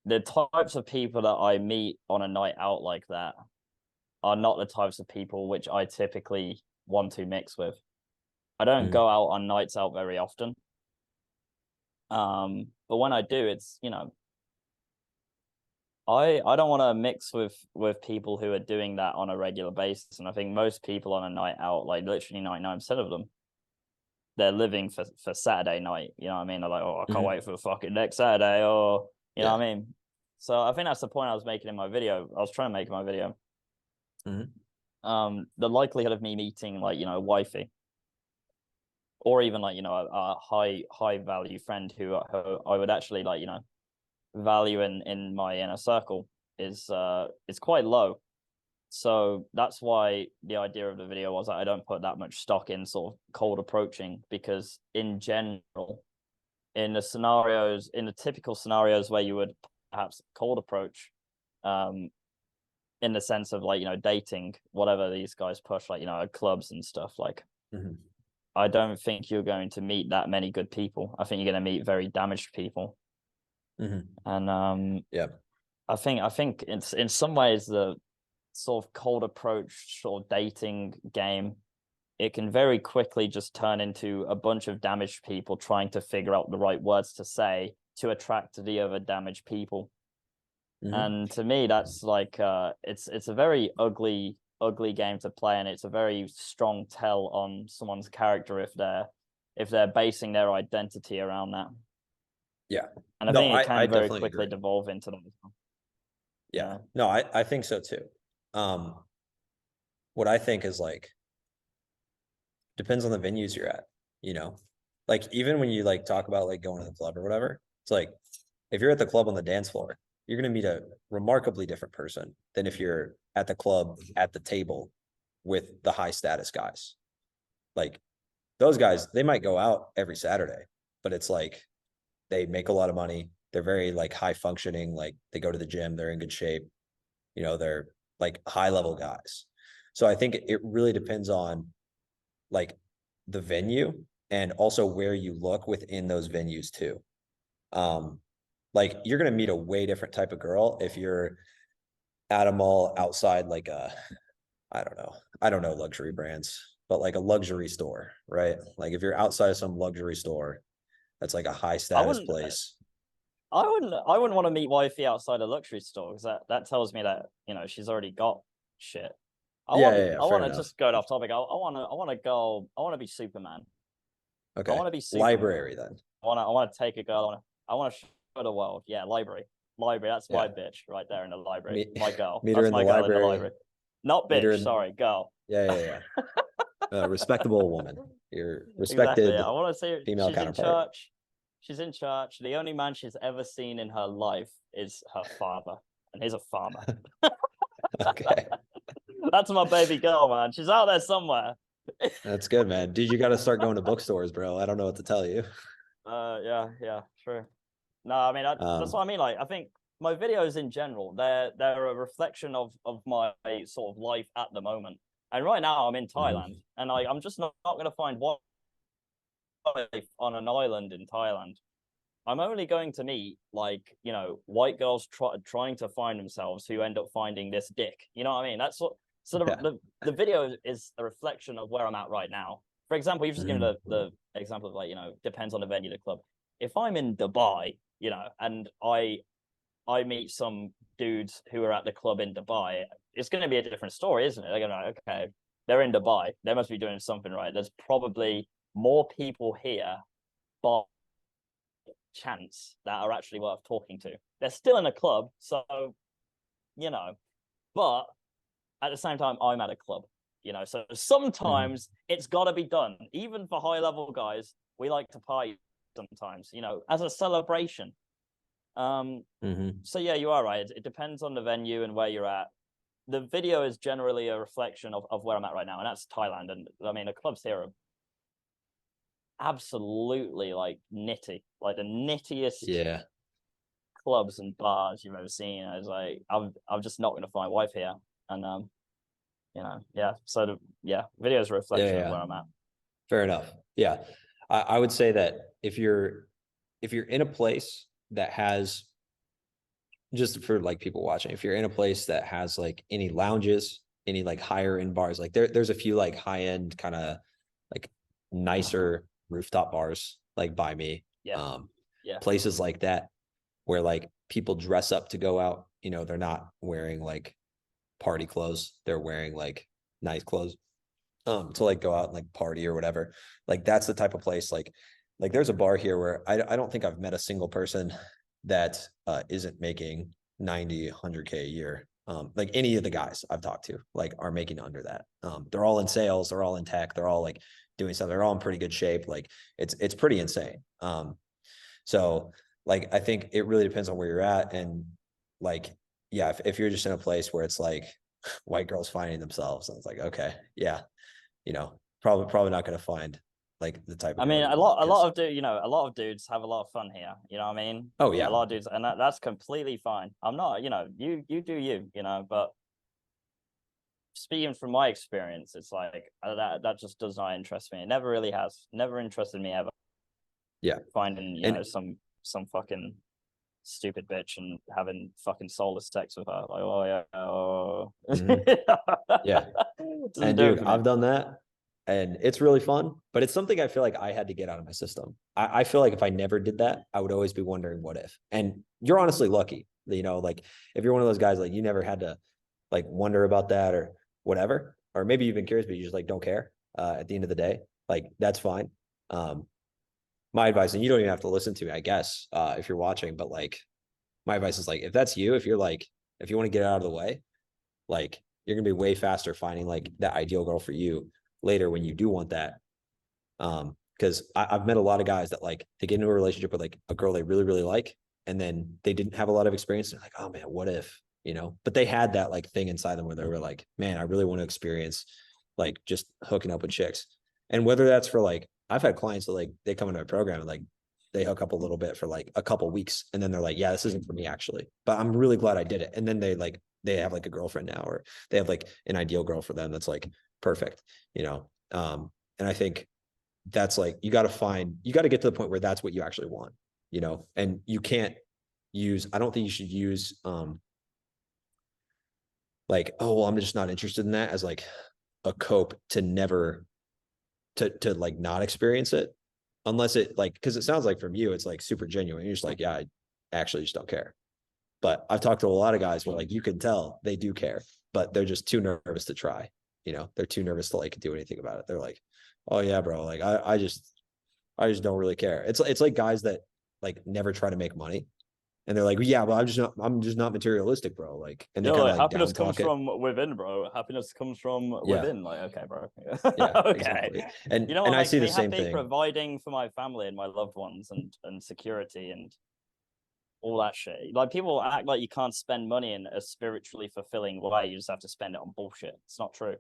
the types of people that I meet on a night out like that are not the types of people which I typically want to mix with. I don't Mm. go out on nights out very often. But when I do, it's I don't want to mix with people who are doing that on a regular basis. And I think most people on a night out, like literally 99% of them, they're living for Saturday night. You know what I mean? They're like, oh, I can't Mhm. wait for the fucking next Saturday, or you know Yeah. what I mean? So I think that's the point I was making in my video. I was trying to make in my video. Mhm. The likelihood of me meeting like, wifey, or even like, a high value friend who I would actually like, value in my inner circle is quite low. So that's why the idea of the video was that I don't put that much stock in sort of cold approaching, because in general, in the typical scenarios where you would perhaps cold approach, um, in the sense of like, dating, whatever these guys push, like, clubs and stuff, like, Mhm. I don't think you're going to meet that many good people. I think you're going to meet very damaged people. Mhm. And Yeah. I think it's in some ways the sort of cold approach sort of dating game, it can very quickly just turn into a bunch of damaged people trying to figure out the right words to say to attract the other damaged people. Mhm. And to me, that's like it's a very ugly game to play, and it's a very strong tell on someone's character if they're basing their identity around that. Yeah. And I No, think it I can very definitely quickly agree. devolve into that. Yeah. Yeah. No, I think so too. Um, what I think is like depends on the venues you're at, you know? Like even when you like talk about like going to the club or whatever, it's like if you're at the club on the dance floor, you're gonna meet a remarkably different person than if you're at the club at the table with the high status guys. Like those guys, they might go out every Saturday, but it's like they make a lot of money. They're very like high functioning, like they go to the gym, they're in good shape, they're like high level guys. So I think it really depends on like the venue and also where you look within those venues too. Um, like you're gonna meet a way different type of girl if you're at a mall outside like I don't know luxury brands, but like a luxury store, right? Like if you're outside of some luxury store that's like a high I status wouldn't place. I wouldn't want to meet wifey outside a luxury store, because that tells me that, she's already got shit. I Yeah, want yeah, yeah, I fair want to enough. just go off topic. I want to go. I want to be Superman. I Okay. want to be Superman. Library then. I want to take a girl. I want to show the world. Yeah, library. That's my Yeah. bitch right there in the library. Meet My girl. meet her That's in the my girl in the library. library. Not Meet her bitch. in Sorry, girl. yeah, yeah, yeah. A respectable woman. Your Exactly. respected I want to see her. female She's in counterpart. church. She's in church. The only man she's ever seen in her life is her father, and he's a farmer. Okay. That's my baby girl, man. She's out there somewhere. That's good, man. Dude, you got to start going to bookstores, bro. I don't know what to tell you. Yeah, true. No, I mean that's what Um, I mean. Like, I think my videos in general, they're a reflection of my sort of life at the moment. And right now, I'm in Thailand, mhm. and I'm just not going to find one life on an island in Thailand. I'm only going to meet like, white girls trying to find themselves who end up finding this dick. You know what I mean? That's what. So Yeah. the video is a reflection of where I'm at right now. For example, you've just given Mhm. the example of like, depends on the venue, the club. If I'm in Dubai, and I meet some dudes who are at the club in Dubai, it's going to be a different story, isn't it? They're going to be like, okay, they're in Dubai, they must be doing something right. There's probably more people here, but chance that are actually worth talking to. They're still in a club, so you know, but at the same time, I'm at a club, So Mhm. sometimes it's got to be done. Even for high level guys, we like to party sometimes, as a celebration. Um, Mhm. so yeah, you are right. It depends on the venue and where you're at. the video is generally a reflection of where I'm at right now, and that's Thailand. And I mean, the clubs here are absolutely like nitty, like the nittiest Yeah. clubs and bars you've ever seen. I was like, I'm just not gonna find wife here, and yeah. So video is a Yeah. reflection of Yeah. where I'm at. Fair enough. Yeah. I would say that if you're in a place that has, just for like people watching, if you're in a place that has like any lounges, any like higher end bars, like there's a few like high end kind of like nicer rooftop bars like by me. Yeah. Yeah. Places like that where like people dress up to go out, they're not wearing like party clothes, they're wearing like nice clothes to like go out and like party or whatever. Like that's the type of place like there's a bar here where I don't think I've met a single person that isn't making 90, 100K a year. Like any of the guys I've talked to like are making under that. They're all in sales, they're all in tech, they're all like doing something, they're all in pretty good shape. Like it's pretty insane. So like I think it really depends on where you're at. And like, yeah, if you're just in a place where it's like white girls finding themselves, and it's like, okay, yeah, probably not going to find like the type of. I mean, girl a you want, lot of a lot of dudes have a lot of fun here. You know what I mean? Oh yeah, a lot of dudes, and that's completely fine. I'm not, you do you, but speaking from my experience, it's like that just does not interest me. It never really has. Never interested me ever. Yeah, finding and some fucking stupid bitch and having fucking soulless sex with her. Like, oh yeah, oh yeah. And dude, I've done that, and it's really fun. But it's something I feel like I had to get out of my system. I feel like if I never did that, I would always be wondering what if. And you're honestly lucky, like if you're one of those guys, like you never had to like wonder about that or whatever, or maybe you've been curious, but you just like don't care. At the end of the day, like that's fine. My advice, and you don't even have to listen to me, I guess, if you're watching, but like my advice is like, if that's you, if you want to get out of the way, like you're going to be way faster finding like that ideal girl for you later when you do want that. Because I've met a lot of guys that like they get into a relationship with like a girl they really, really like, and then they didn't have a lot of experience. They're like, oh man, what if, but they had that like thing inside them where they were like, man, I really want to experience like just hooking up with chicks. And whether that's for like, I've had clients that like they come into my program and like they hook up a little bit for like a couple weeks, and then they're like, yeah, this isn't for me actually, but I'm really glad I did it. And then they have like a girlfriend now, or they have like an ideal girl for them that's like perfect, and I think that's like you got to get to the point where that's what you actually want, and you can't I don't think you should use like, oh well, I'm just not interested in that as like a cope to never to like not experience it, unless it like, because it sounds like from you it's like super genuine, you're just like, yeah, I actually just don't care. But I've talked to a lot of guys where like you can tell they do care, but they're just too nervous to try. They're too nervous to like do anything about it. They're like, oh yeah, bro, like I just don't really care. It's like guys that like never try to make money, and they're like, yeah, well, I'm just not materialistic, bro. Like, and they kind of like happiness comes it. from within, bro. Happiness comes from within. Like, okay, bro. Yeah, okay. Exactly. And what I see the me same happy? thing. Providing for my family and my loved ones and security and all that shit. Like, people act like you can't spend money in a spiritually fulfilling way. You just have to spend it on bullshit. It's not true.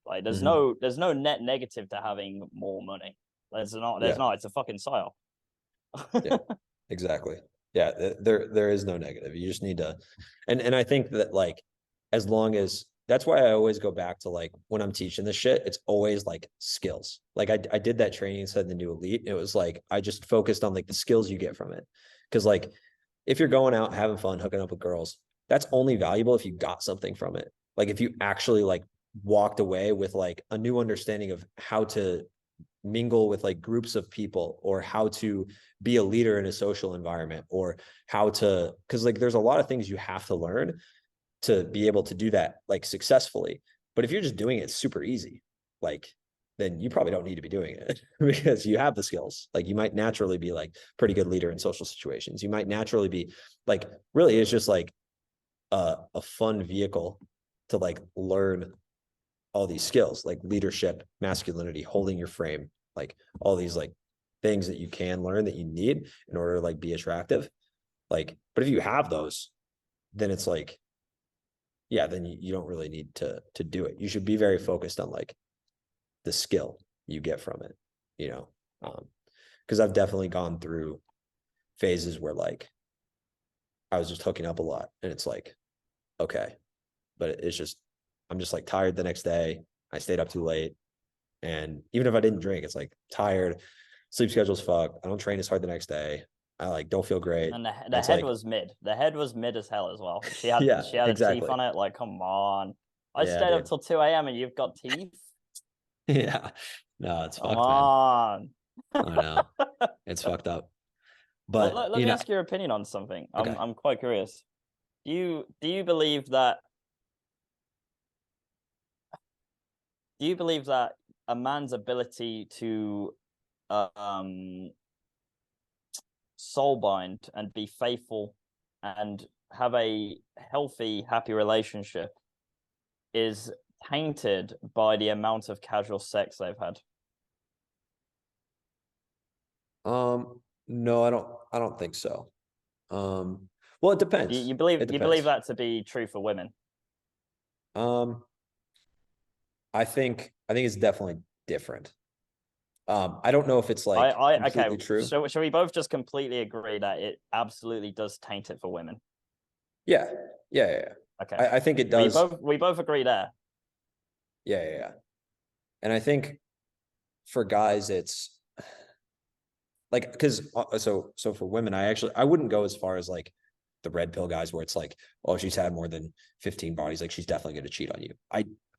Like, there's no net negative to having more money. There's not. It's a fucking style. Yeah, exactly. Yeah, there is no negative. You just need to, and I think that like, as long as that's why I always go back to like when I'm teaching this shit, it's always like skills. Like I did that training inside the new elite. It was like I just focused on like the skills you get from it, because like if you're going out having fun, hooking up with girls, that's only valuable if you got something from it. Like if you actually like walked away with like a new understanding of how to mingle with like groups of people, or how to be a leader in a social environment, or how to, because like there's a lot of things you have to learn to be able to do that like successfully. But if you're just doing it super easy, like then you probably don't need to be doing it because you have the skills. Like you might naturally be like pretty good leader in social situations. You might naturally be like, really it's just like a fun vehicle to like learn all these skills like leadership, masculinity, holding your frame, like all these like things that you can learn that you need in order to like be attractive. Like, but if you have those, then it's like yeah, then you don't really need to do it. You should be very focused on like the skill you get from it, you know. Because I've definitely gone through phases where like I was just hooking up a lot, and it's like, okay, but it's just I'm just like tired the next day. I stayed up too late, and even if I didn't drink, it's like tired, sleep schedule's fucked. I don't train as hard the next day. I like don't feel great. And the It's head like, was mid. The head was mid as hell as well. yeah, She had a teeth exactly. on it. Like, come on. I Yeah, stayed up dude. till 2 a.m. and you've got teeth. Yeah. No, it's Come fucked, man. on. I know. It's fucked up. Let, But, let me ask your opinion on something. okay. I'm quite curious. Do you believe that a man's ability to um soul bind and be faithful and have a healthy, happy relationship is tainted by the amount of casual sex they've had? No, I don't think so. Well, it depends. It You believe depends. that to be true for women? Um, I think it's definitely different. I don't know if it's like I okay. completely true. So shall we both just completely agree that it absolutely does taint it for women? Yeah. Yeah, yeah, yeah. Okay. I think it does. We both agree there. Yeah, yeah, yeah. And I think for guys, it's like because so for women, I wouldn't go as far as like the red pill guys where it's like, oh, she's had more than 15 bodies, like she's definitely going to cheat on you.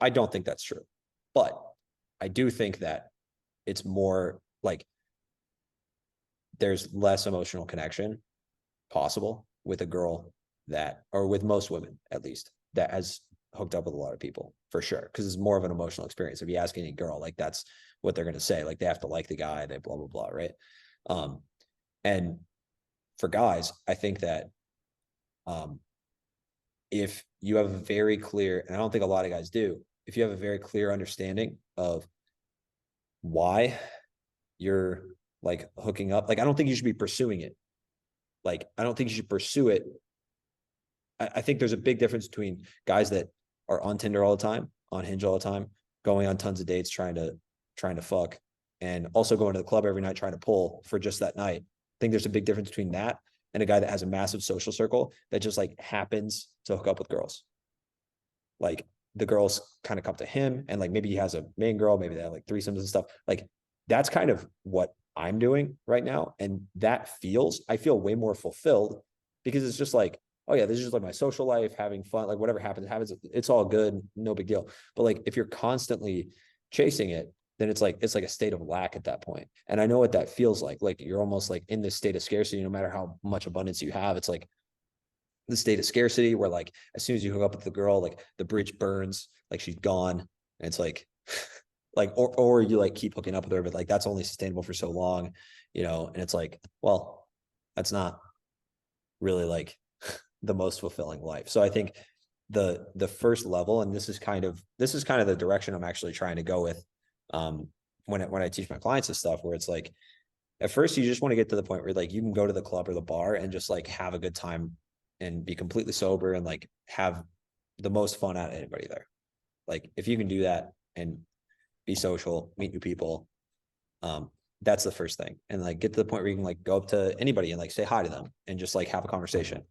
I don't think that's true, but I do think that it's more like there's less emotional connection possible with a girl that, or with most women at least, that has hooked up with a lot of people for sure, because it's more of an emotional experience. If you ask any girl, like that's what they're going to say, like they have to like the guy, they blah blah blah, right? um and for guys, I think that um if you have a very clear, and I don't think a lot of guys do, if you have a very clear understanding of why you're like hooking up, like I don't think you should be pursuing it. Like I don't think you should pursue it. I think there's a big difference between guys that are on Tinder all the time, on Hinge all the time, going on tons of dates, trying to fuck, and also going to the club every night trying to pull for just that night. I think there's a big difference between that and a guy that has a massive social circle that just like happens to hook up with girls. Like the girls kind of come to him, and like maybe he has a main girl, maybe they have like threesomes and stuff. Like that's kind of what I'm doing right now. And I feel way more fulfilled because it's just like, oh yeah, this is just like my social life, having fun, like whatever happens, it's all good, no big deal. But like if you're constantly chasing it, then it's like a state of lack at that point. And I know what that feels like. Like you're almost like in this state of scarcity, no matter how much abundance you have. It's like the state of scarcity where like as soon as you hook up with the girl, like the bridge burns, like she's gone. And it's like like or you like keep hooking up with her, but like that's only sustainable for so long, you know. And it's like, well, that's not really like the most fulfilling life. So I think the first level, and this is kind of the direction I'm actually trying to go with when I teach my clients this stuff, where it's like at first you just want to get to the point where like you can go to the club or the bar and just like have a good time and be completely sober and like have the most fun out of anybody there. Like if you can do that and be social, meet new people, that's the first thing. And like get to the point where you can like go up to anybody and like say hi to them and just like have a conversation.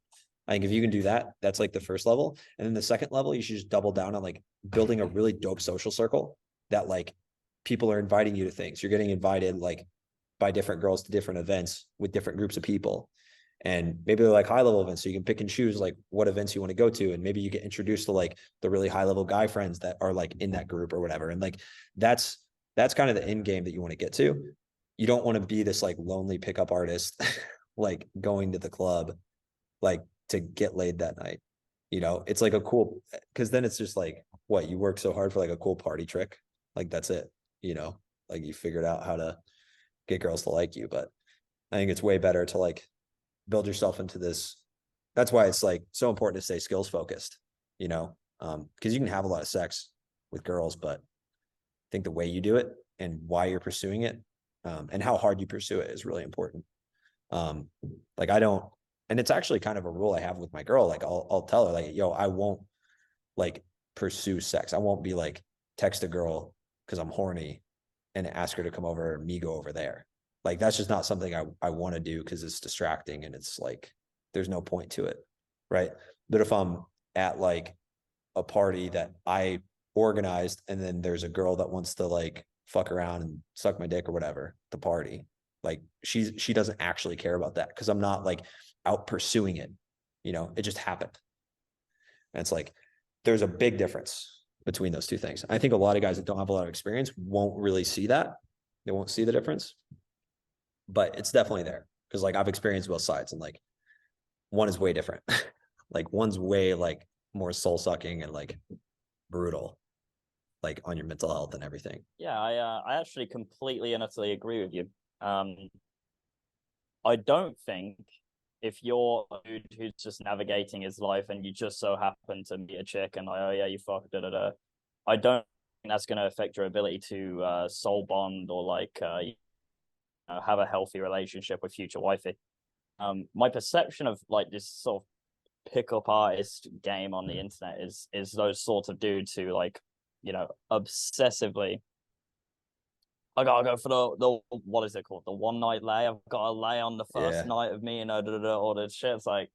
I think if you can do that, that's like the first level. And then the second level, you should just double down on like building a really dope social circle that like people are inviting you to things. You're getting invited like by different girls to different events with different groups of people. And maybe they're like high level events. So you can pick and choose like what events you want to go to. And maybe you get introduced to like the really high level guy friends that are like in that group or whatever. And like that's kind of the end game that you want to get to. You don't want to be this like lonely pickup artist, like going to the club, like to get laid that night. You know, it's like a cool, because then it's just like, what, you work so hard for like a cool party trick. Like that's it, you know, like you figured out how to get girls to like you. But I think it's way better to like build yourself into this. That's why it's like so important to stay skills focused, you know, because you can have a lot of sex with girls, but I think the way you do it and why you're pursuing it, and how hard you pursue it is really important. Um, like I don't, and it's actually kind of a rule I have with my girl. Like I'll tell her like, yo, I won't like pursue sex. I won't be like text a girl because I'm horny and ask her to come over and me go over there. Like that's just not something I want to do because it's distracting and it's like there's no point to it. Right. But if I'm at like a party that I organized and then there's a girl that wants to like fuck around and suck my dick or whatever at the party, like she doesn't actually care about that because I'm not like out pursuing it. You know, it just happened. And it's like there's a big difference between those two things. I think a lot of guys that don't have a lot of experience won't really see that. They won't see the difference, but it's definitely there because like I've experienced both sides and like one is way different. Like one's way like more soul sucking and like brutal, like on your mental health and everything. Yeah, I actually completely and utterly agree with you. I don't think if you're a dude who's just navigating his life and you just so happen to meet a chick and like, oh yeah, you fuck, da da da, I don't think that's going to affect your ability to soul bond or like have a healthy relationship with future wifey. My perception of like this sort of pickup artist game on the internet is those sorts of dudes who like, you know, obsessively, I gotta go for the what is it called? The one night lay. I've got to lay on the first Yeah. night of me and all the shit. It's like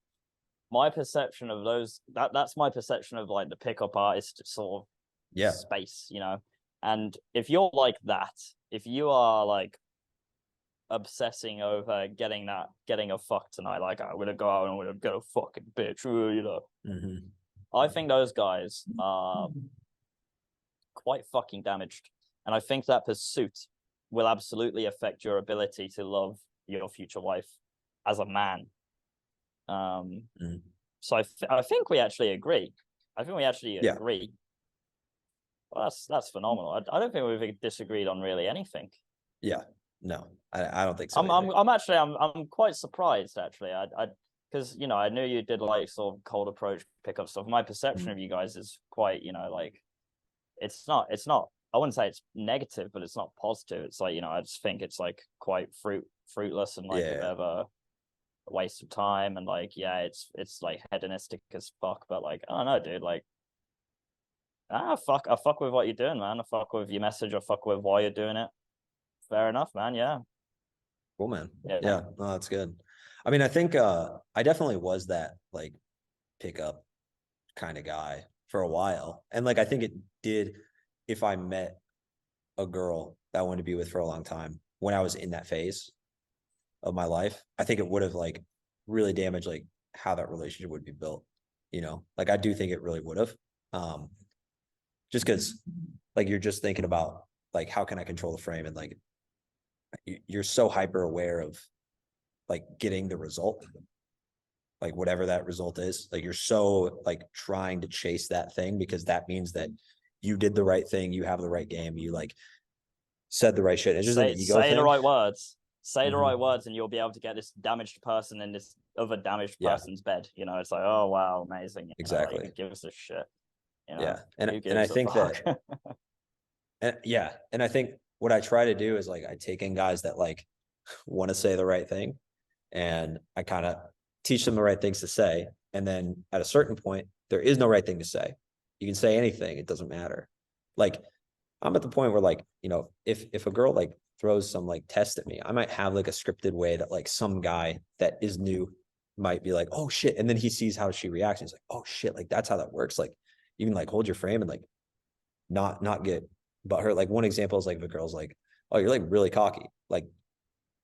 my perception of those that's my perception of like the pickup artist sort of Yeah. space, you know. And if you're like that, if you are like obsessing over getting a fuck tonight, like I'm gonna go out and I'm gonna get a fucking bitch, you know. Mm-hmm. I think those guys are quite fucking damaged. And I think that pursuit will absolutely affect your ability to love your future wife as a man. So I think we actually agree. I think we actually agree. Well, that's phenomenal. I don't think we've disagreed on really anything. Yeah. No, I don't think so. I'm quite surprised actually. I because you know I knew you did like sort of cold approach pickup stuff. My perception of you guys is quite, you know, like it's not I wouldn't say it's negative, but it's not positive. It's like, you know, I just think it's like quite fruitless and like a bit of a waste of time and like, yeah, it's like hedonistic as fuck, but like I don't know, dude, like I fuck with what you're doing, man. I fuck with your message, I fuck with why you're doing it. Fair enough, man. Yeah. Cool, man. Yeah, no, that's good. I mean, I think I definitely was that like pickup kind of guy for a while. And like I think it did, if I met a girl that I wanted to be with for a long time when I was in that phase of my life, I think it would have like really damaged like how that relationship would be built. You know, like I do think it really would have. Just because like you're just thinking about like how can I control the frame and like you're so hyper aware of like getting the result, like whatever that result is, like you're so like trying to chase that thing because that means that you did the right thing, you have the right game, you like said the right shit. It's just an ego thing. The right words. Say the right words and you'll be able to get this damaged person in this other damaged person's bed. You know, it's like, oh wow, amazing. You exactly. Know, like, give us a shit. You know, yeah. And I think that and yeah. And I think what I try to do is like I take in guys that like want to say the right thing and I kind of teach them the right things to say. And then at a certain point, there is no right thing to say. You can say anything, it doesn't matter. Like I'm at the point where like, you know, if a girl like throws some like test at me, I might have like a scripted way that like some guy that is new might be like, oh shit. And then he sees how she reacts. And he's like, oh shit, like that's how that works. Like you can like hold your frame and like not get but her. Like one example is like if a girl's like, oh, you're like really cocky. Like,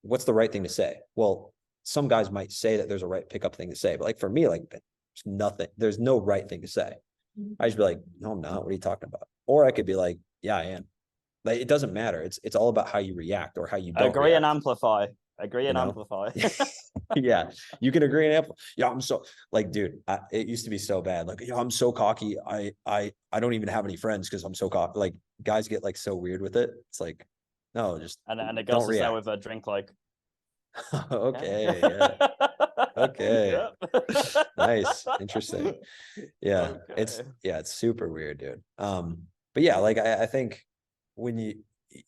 what's the right thing to say? Well, some guys might say that there's a right pickup thing to say, but like for me, like there's nothing, there's no right thing to say. I just be like, no, I'm not. What are you talking about? Or I could be like, yeah, I am. Like it doesn't matter. It's all about how you react or how you don't agree react. And amplify. Agree and amplify. Yeah, you can agree and amplify. Yeah, I'm so like, dude. It used to be so bad. Like, yeah, I'm so cocky. I don't even have any friends because I'm so cocky. Like, guys get like so weird with it. It's like, no, just and the girls just there with a drink like. Okay. Yeah. Okay. Nice. Interesting. Yeah. Okay. It's super weird, dude. But yeah, like I think when you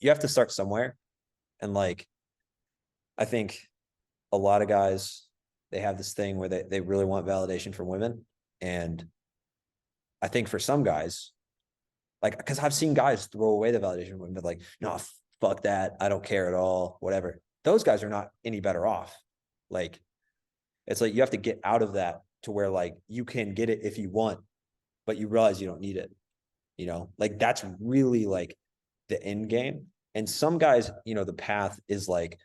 have to start somewhere, and like I think a lot of guys, they have this thing where they really want validation from women, and I think for some guys, like, because I've seen guys throw away the validation and be like, no, fuck that. I don't care at all, whatever. Those guys are not any better off. Like, it's like you have to get out of that to where like you can get it if you want, but you realize you don't need it. You know, like that's really like the end game. And some guys, you know, the path is like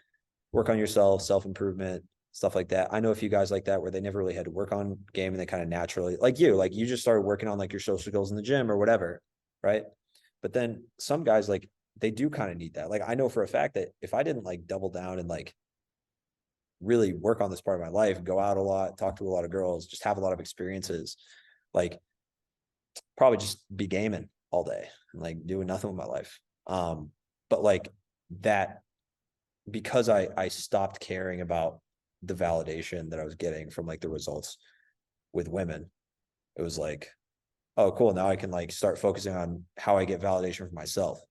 work on yourself, self-improvement, stuff like that. I know a few guys like that where they never really had to work on game and they kind of naturally, like you just started working on like your social skills in the gym or whatever, right? But then some guys like they do kind of need that. Like I know for a fact that if I didn't like double down and like really work on this part of my life, go out a lot, talk to a lot of girls, just have a lot of experiences, like probably just be gaming all day and like doing nothing with my life. But like that, because I stopped caring about the validation that I was getting from like the results with women, it was like, oh, cool. Now I can like start focusing on how I get validation for myself.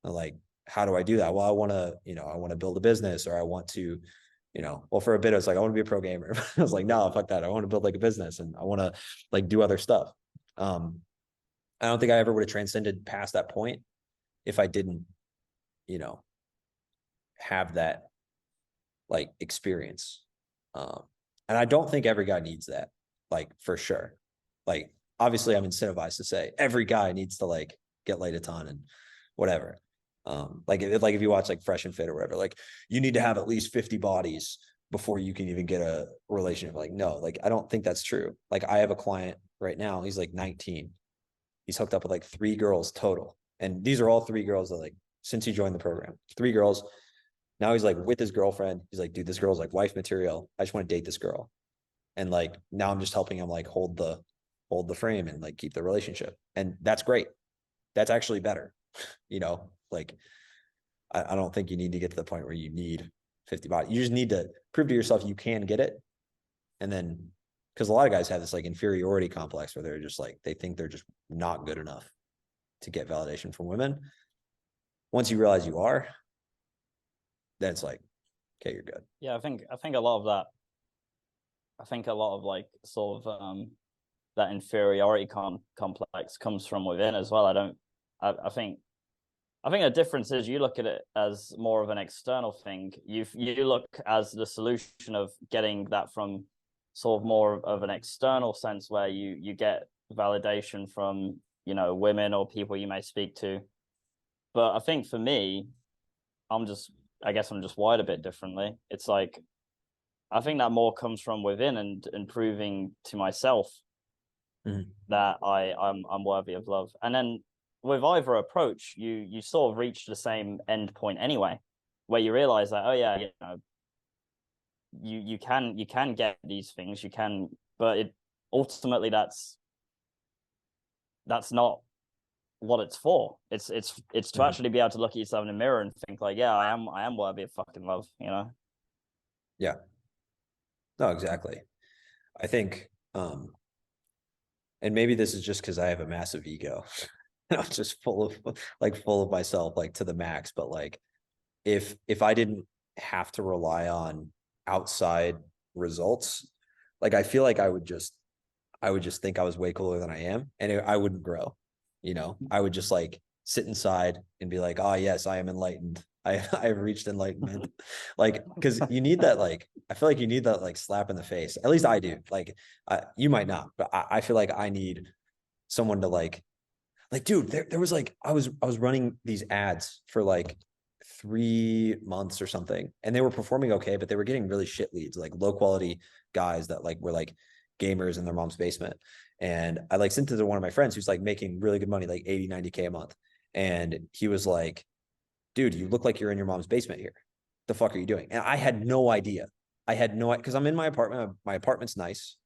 And like, how do I do that? Well, I want to, you know, I want to build a business, or I want to, you know, well, for a bit, I was like, I want to be a pro gamer. I was like, no, fuck that. I want to build like a business and I want to like do other stuff. I don't think I ever would have transcended past that point if I didn't, you know, have that like experience. And I don't think every guy needs that, like for sure. Like obviously I'm incentivized to say every guy needs to like get laid a ton and whatever. Like if you watch like Fresh and Fit or whatever, like you need to have at least 50 bodies before you can even get a relationship. Like, no, like I don't think that's true. Like I have a client right now, he's like 19. He's hooked up with like 3 girls total. And these are all 3 girls that like since he joined the program, 3 girls. Now he's like with his girlfriend. He's like, dude, this girl's like wife material. I just want to date this girl. And like now I'm just helping him like hold the frame and like keep the relationship. And that's great. That's actually better. You know, like I don't think you need to get to the point where you need 50 bodies. You just need to prove to yourself you can get it. And then because a lot of guys have this like inferiority complex where they're just like they think they're just not good enough to get validation from women. Once you realize you are, then it's like, okay, you're good. Yeah, I think a lot of that. I think a lot of like sort of that inferiority complex comes from within as well. I think the difference is you look at it as more of an external thing. You look as the solution of getting that from sort of more of an external sense where you get validation from, you know, women or people you may speak to. But I think for me, I guess I'm just wired a bit differently. It's like I think that more comes from within and proving to myself that I'm worthy of love. And then with either approach, you sort of reach the same end point anyway, where you realize that, oh yeah, you know, you can get these things, you can, but it ultimately that's not what it's for. It's to actually be able to look at yourself in the mirror and think like, yeah, I am worthy of fucking love, you know? Yeah. No, exactly. I think, and maybe this is just because I have a massive ego. And I'm just full of myself, like to the max. But like, if I didn't have to rely on outside results, like I feel like I would just think I was way cooler than I am, and I wouldn't grow. You know, I would just like sit inside and be like, oh yes, I am enlightened. I've reached enlightenment. Like, because you need that, like, I feel like you need that like slap in the face. At least I do. Like, you might not, but I feel like I need someone to like, dude, there was like, I was running these ads for like 3 months or something, and they were performing okay, but they were getting really shit leads, like low quality guys that like were like gamers in their mom's basement. And I like sent it to one of my friends who's like making really good money, like 80, 90K a month. And he was like, dude, you look like you're in your mom's basement here. The fuck are you doing? And I had no idea. I had no, because I'm in my apartment. My apartment's nice.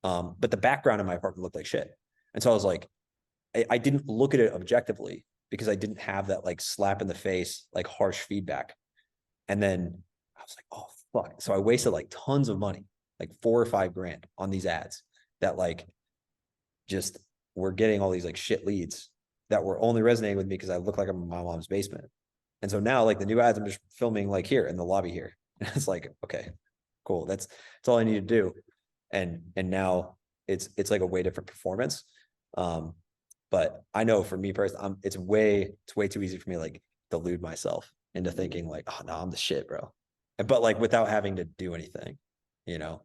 But the background in my apartment looked like shit. And so I was like, I didn't look at it objectively because I didn't have that like slap in the face, like harsh feedback. And then I was like, oh, fuck. So I wasted like tons of money, like 4 or 5 grand on these ads that like just were getting all these like shit leads that were only resonating with me because I look like I'm in my mom's basement. And so now like the new ads, I'm just filming like here in the lobby here. And it's like, okay, cool. That's all I need to do. And now it's like a way different performance. But I know for me personally, it's way too easy for me to like delude myself into thinking like, oh no, I'm the shit, bro. But like without having to do anything, you know?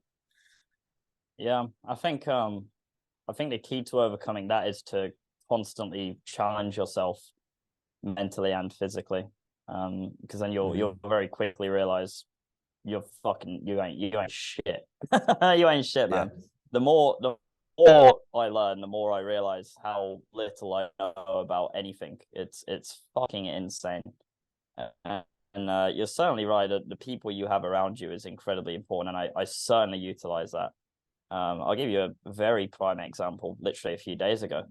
Yeah, I think the key to overcoming that is to constantly challenge yourself mentally and physically. Because then you'll very quickly realize you ain't shit. You ain't shit, Yeah. man. The more I learn, the more I realize how little I know about anything. It's fucking insane. And you're certainly right that the people you have around you is incredibly important, and I certainly utilize that. I'll give you a very prime example. Literally a few days ago,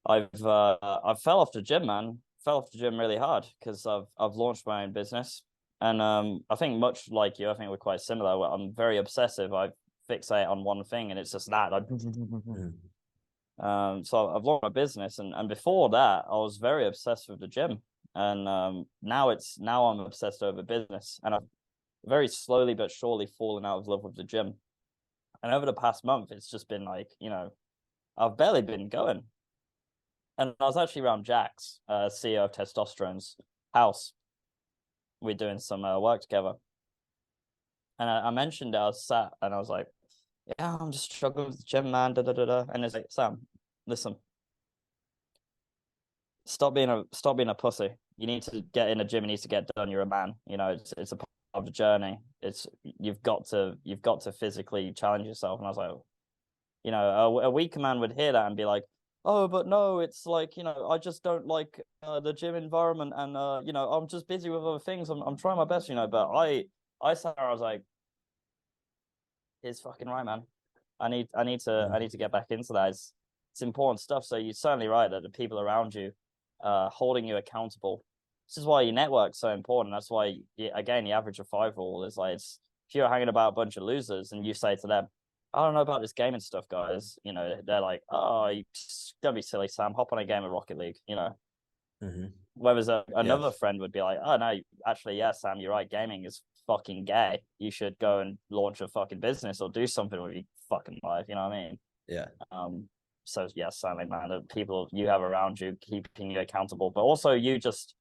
I fell off the gym, man. Fell off the gym really hard because I've launched my own business, and I think much like you, I think we're quite similar. I'm very obsessive. I fixate on one thing, and it's just that. So I've launched my business, and before that, I was very obsessed with the gym, and now I'm obsessed over business, and I've very slowly but surely fallen out of love with the gym. And over the past month, it's just been like, I've barely been going. And I was actually around Jax, CEO of Testosterone's house. We're doing some work together. And I mentioned I was sat and I was like, yeah, I'm just struggling with the gym, man. Da, da, da, da. And it's like, Sam, listen, stop being a pussy. You need to get in the gym. It needs to get done. You're a man. It's a part of the journey. You've got to physically challenge yourself. And I was like, a weaker man would hear that and be like, oh, but no, it's like, I just don't like the gym environment, and I'm just busy with other things. I'm trying my best, but I sat there, I was like, he's fucking right, man. I need to get back into that. It's important stuff. So you're certainly right that the people around you holding you accountable. This is why your network's so important. That's why, again, the average of five rule is like, if you're hanging about a bunch of losers and you say to them, I don't know about this gaming stuff, guys. They're like, oh, don't be silly, Sam. Hop on a game of Rocket League. Whereas another friend would be like, oh no, actually, yeah, Sam, you're right. Gaming is fucking gay. You should go and launch a fucking business or do something with your fucking life. You know what I mean? Yeah. So yes, certainly, man, the people you have around you keeping you accountable, but also you just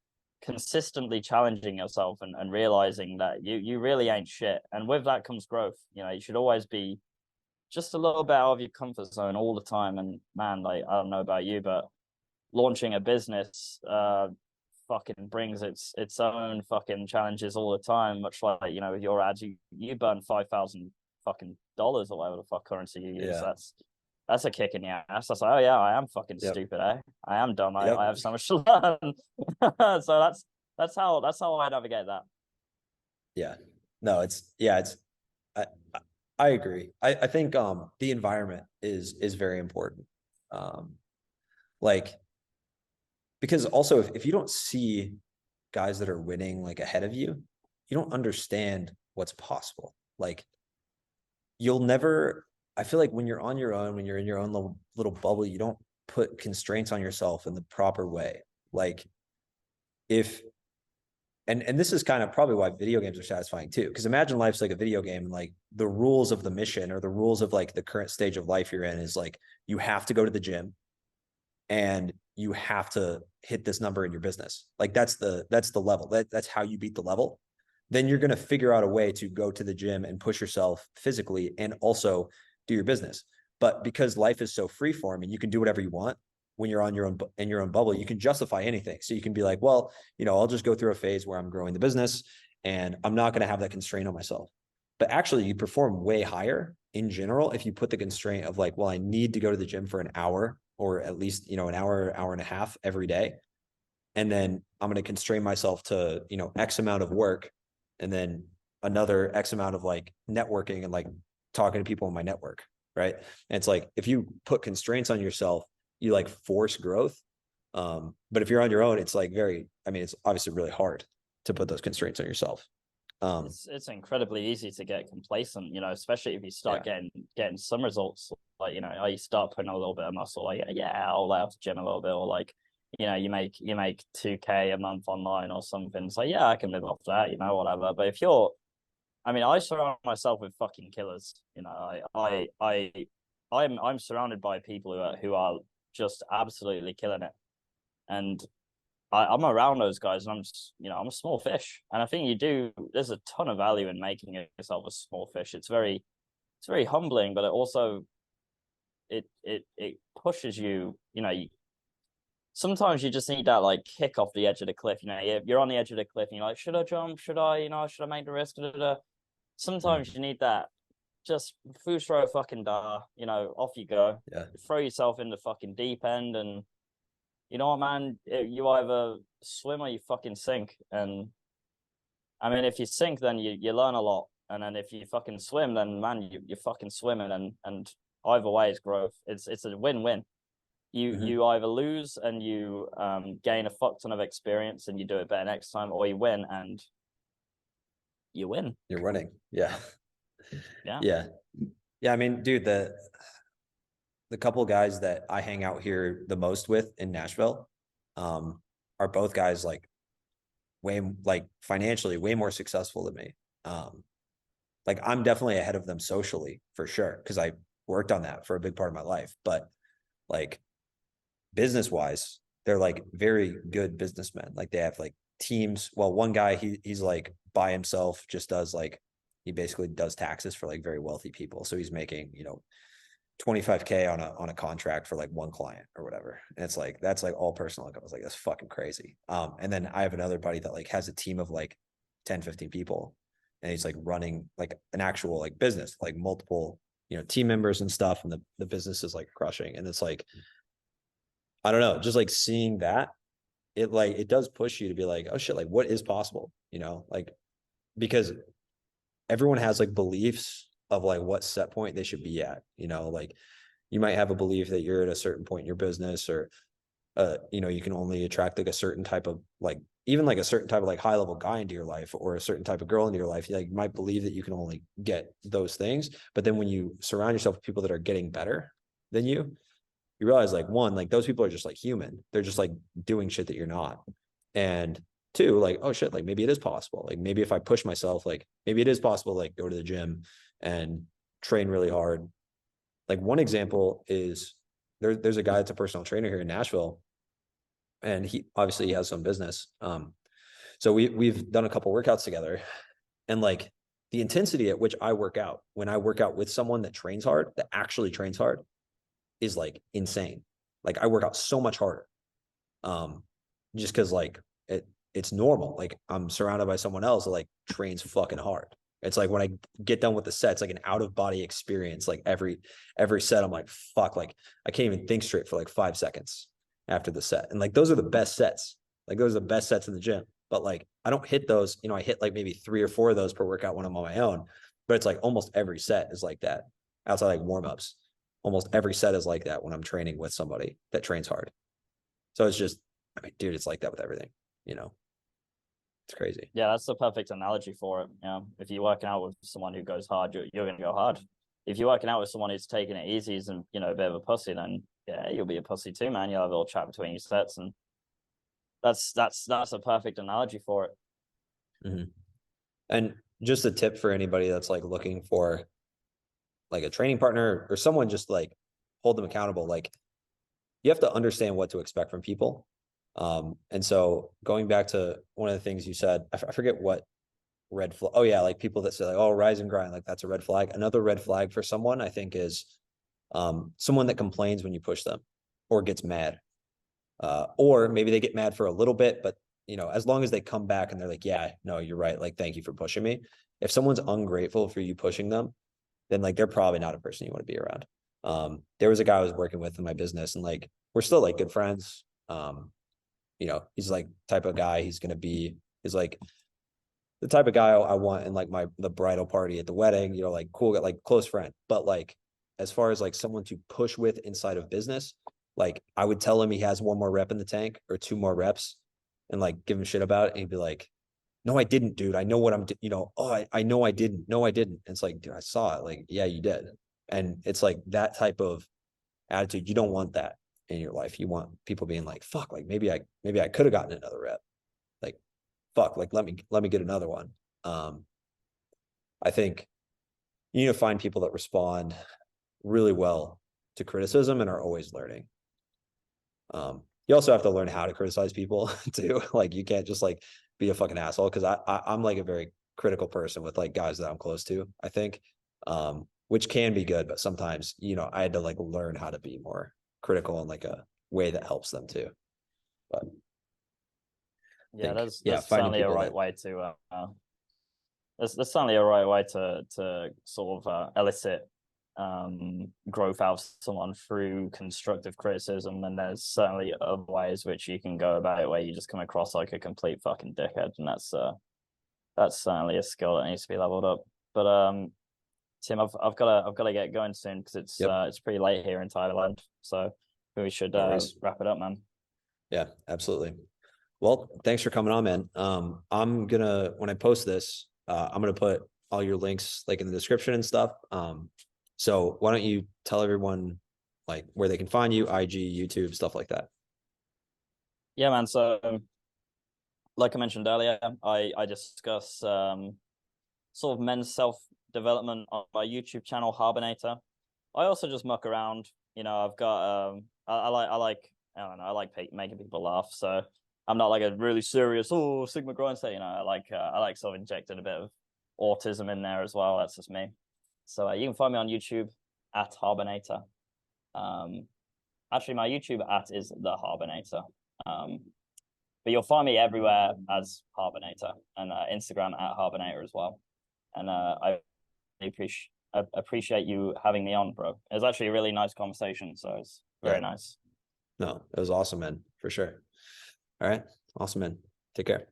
consistently challenging yourself and realizing that you really ain't shit. And with that comes growth. You should always be just a little bit out of your comfort zone all the time. And man, like, I don't know about you, but launching a business fucking brings its own fucking challenges all the time. Much like, with your ads, you burn $5,000 fucking dollars or whatever the fuck currency you use. Yeah. That's a kick in the ass. That's like, oh yeah, I am fucking stupid, eh? I am dumb. I have so much to learn. So that's how I navigate that. Yeah. No, it's I agree. I think the environment is very important. Like, because also if you don't see guys that are winning like ahead of you, you don't understand what's possible. Like, you'll never, I feel like when you're on your own, when you're in your own little bubble, you don't put constraints on yourself in the proper way. Like, if and this is kind of probably why video games are satisfying too. Because imagine life's like a video game, and like the rules of the mission or the rules of like the current stage of life you're in is like, you have to go to the gym and you have to hit this number in your business. Like that's the level. That's how you beat the level. Then you're going to figure out a way to go to the gym and push yourself physically and also do your business. But because life is so freeform and you can do whatever you want, when you're on your own in your own bubble, you can justify anything. So you can be like, well, I'll just go through a phase where I'm growing the business and I'm not going to have that constraint on myself. But actually you perform way higher in general if you put the constraint of like, well, I need to go to the gym for an hour or at least, an hour and a half every day. And then I'm going to constrain myself to, X amount of work and then another X amount of like networking and like talking to people in my network. Right. And it's like, if you put constraints on yourself, you like force growth. But if you're on your own, it's like it's obviously really hard to put those constraints on yourself. It's incredibly easy to get complacent, especially if you start getting some results. Like, you start putting a little bit of muscle, like, yeah, I'll lay off the gym a little bit, or like, you make 2K a month online or something. It's like, yeah, I can live off that, whatever. But if I surround myself with fucking killers. I'm surrounded by people who are just absolutely killing it. And I'm around those guys, and I'm just, I'm a small fish. And I think there's a ton of value in making yourself a small fish. It's very humbling, but it also it pushes you. Sometimes you just need that like kick off the edge of the cliff. You're on the edge of the cliff, and you're like, should I jump? Should I? Should I make the risk? Sometimes you need that. Just throw a fucking da. Off you go. Yeah. Throw yourself in the fucking deep end, and you know what, man? You either swim or you fucking sink. And I mean, if you sink, then you learn a lot. And then if you fucking swim, then man, you're fucking swimming. And either way is growth. It's a win-win. You either lose and you gain a fuck ton of experience and you do it better next time, or you win and you win. You're winning. Yeah. Yeah. Yeah. Yeah. I mean, dude, the couple guys that I hang out here the most with in Nashville are both guys like financially way more successful than me. Like I'm definitely ahead of them socially for sure, because I worked on that for a big part of my life. But like business wise, they're like very good businessmen. Like they have like teams. Well, one guy, he's like by himself, just does like, he basically does taxes for like very wealthy people. So he's making, 25K on a contract for like one client or whatever. And it's like, that's like all personal income. I was like, that's fucking crazy. And then I have another buddy that like has a team of like 10, 15 people. And he's like running like an actual like business, like multiple, team members and stuff. And the business is like crushing. And it's like, I don't know, just like seeing that, it does push you to be like, oh shit, like what is possible, like, because everyone has like beliefs of like what set point they should be at, like you might have a belief that you're at a certain point in your business, or you can only attract like a certain type of like, even like a certain type of like high level guy into your life, or a certain type of girl into your life. Like you might believe that you can only get those things, but then when you surround yourself with people that are getting better than you realize like, one, like those people are just like human. They're just like doing shit that you're not. And two, like, oh shit, like maybe it is possible. Like maybe if I push myself, like maybe it is possible, like go to the gym and train really hard. Like one example is there's a guy that's a personal trainer here in Nashville, and he obviously has some business. So we've done a couple workouts together, and like the intensity at which I work out, when I work out with someone that trains hard, that actually trains hard, is like insane. Like I work out so much harder. Just because like it's normal. Like I'm surrounded by someone else that like trains fucking hard. It's like when I get done with the set, it's like an out of body experience. Like every set, I'm like, fuck, like I can't even think straight for like 5 seconds after the set. And like those are the best sets. Like those are the best sets in the gym. But like I don't hit those, I hit like maybe 3 or 4 of those per workout when I'm on my own. But it's like almost every set is like that outside like warm-ups. Almost every set is like that when I'm training with somebody that trains hard. So it's just, I mean, dude, it's like that with everything, it's crazy. Yeah, that's the perfect analogy for it. If you're working out with someone who goes hard, you're going to go hard. If you're working out with someone who's taking it easy and a bit of a pussy, then yeah, you'll be a pussy too, man. You'll have a little chat between your sets, and that's a perfect analogy for it. Mm-hmm. And just a tip for anybody that's like looking for like a training partner or someone just like hold them accountable. Like you have to understand what to expect from people. And so going back to one of the things you said, I forget what red flag. Oh yeah. Like people that say like, oh, rise and grind, like that's a red flag. Another red flag for someone, I think, is someone that complains when you push them or gets mad. Or maybe they get mad for a little bit, but as long as they come back and they're like, yeah, no, you're right. Like, thank you for pushing me. If someone's ungrateful for you pushing them, then like, they're probably not a person you want to be around. There was a guy I was working with in my business, and like, we're still like good friends. He's like type of guy he's like the type of guy I want in like the bridal party at the wedding, like cool, like close friend. But like, as far as like someone to push with inside of business, like I would tell him he has 1 more rep in the tank or 2 more reps and like give him shit about it. And he'd be like, no, I didn't, dude. I know what I'm, oh, I know I didn't. No, I didn't. And it's like, dude, I saw it. Like, yeah, you did. And it's like that type of attitude. You don't want that in your life. You want people being like, fuck, like maybe I could have gotten another rep. Like, fuck, like let me get another one. I think you need to find people that respond really well to criticism and are always learning. You also have to learn how to criticize people too. Like you can't just like be a fucking asshole. Cause I'm like a very critical person with like guys that I'm close to, I think. Which can be good, but sometimes, you know, I had to like learn how to be more critical in like a way that helps them too. But I Yeah, think, there's yeah, there's finding certainly a people right that, way to there's certainly a right way to sort of elicit growth out of someone through constructive criticism, and there's certainly other ways which you can go about it where you just come across like a complete fucking dickhead, and that's certainly a skill that needs to be leveled up. But Tim, I've got to get going soon because yep, it's pretty late here in Thailand, so we should no worries. wrap it up, man. Yeah, absolutely. Well, thanks for coming on, man. I'm gonna when I post this, I'm gonna put all your links like in the description and stuff. So why don't you tell everyone like where they can find you, IG, YouTube, stuff like that. Yeah, man. So like I mentioned earlier, I discuss sort of men's self development on my YouTube channel, Harbinator. I also just muck around. You know, I've got I don't know, I like making people laugh. So I'm not like a really serious Sigma grindstone. You know, I like sort of injecting a bit of autism in there as well. That's just me. So you can find me on YouTube at Harbinator. Um, Actually, my YouTube at is the Harbinator. Um, but you'll find me everywhere as Harbinator, and Instagram at Harbinator as well. And I appreciate you having me on, bro. It was actually a really nice conversation, so it's Yeah, very nice. no, it was awesome, man, for sure. All right, awesome, man. Take care.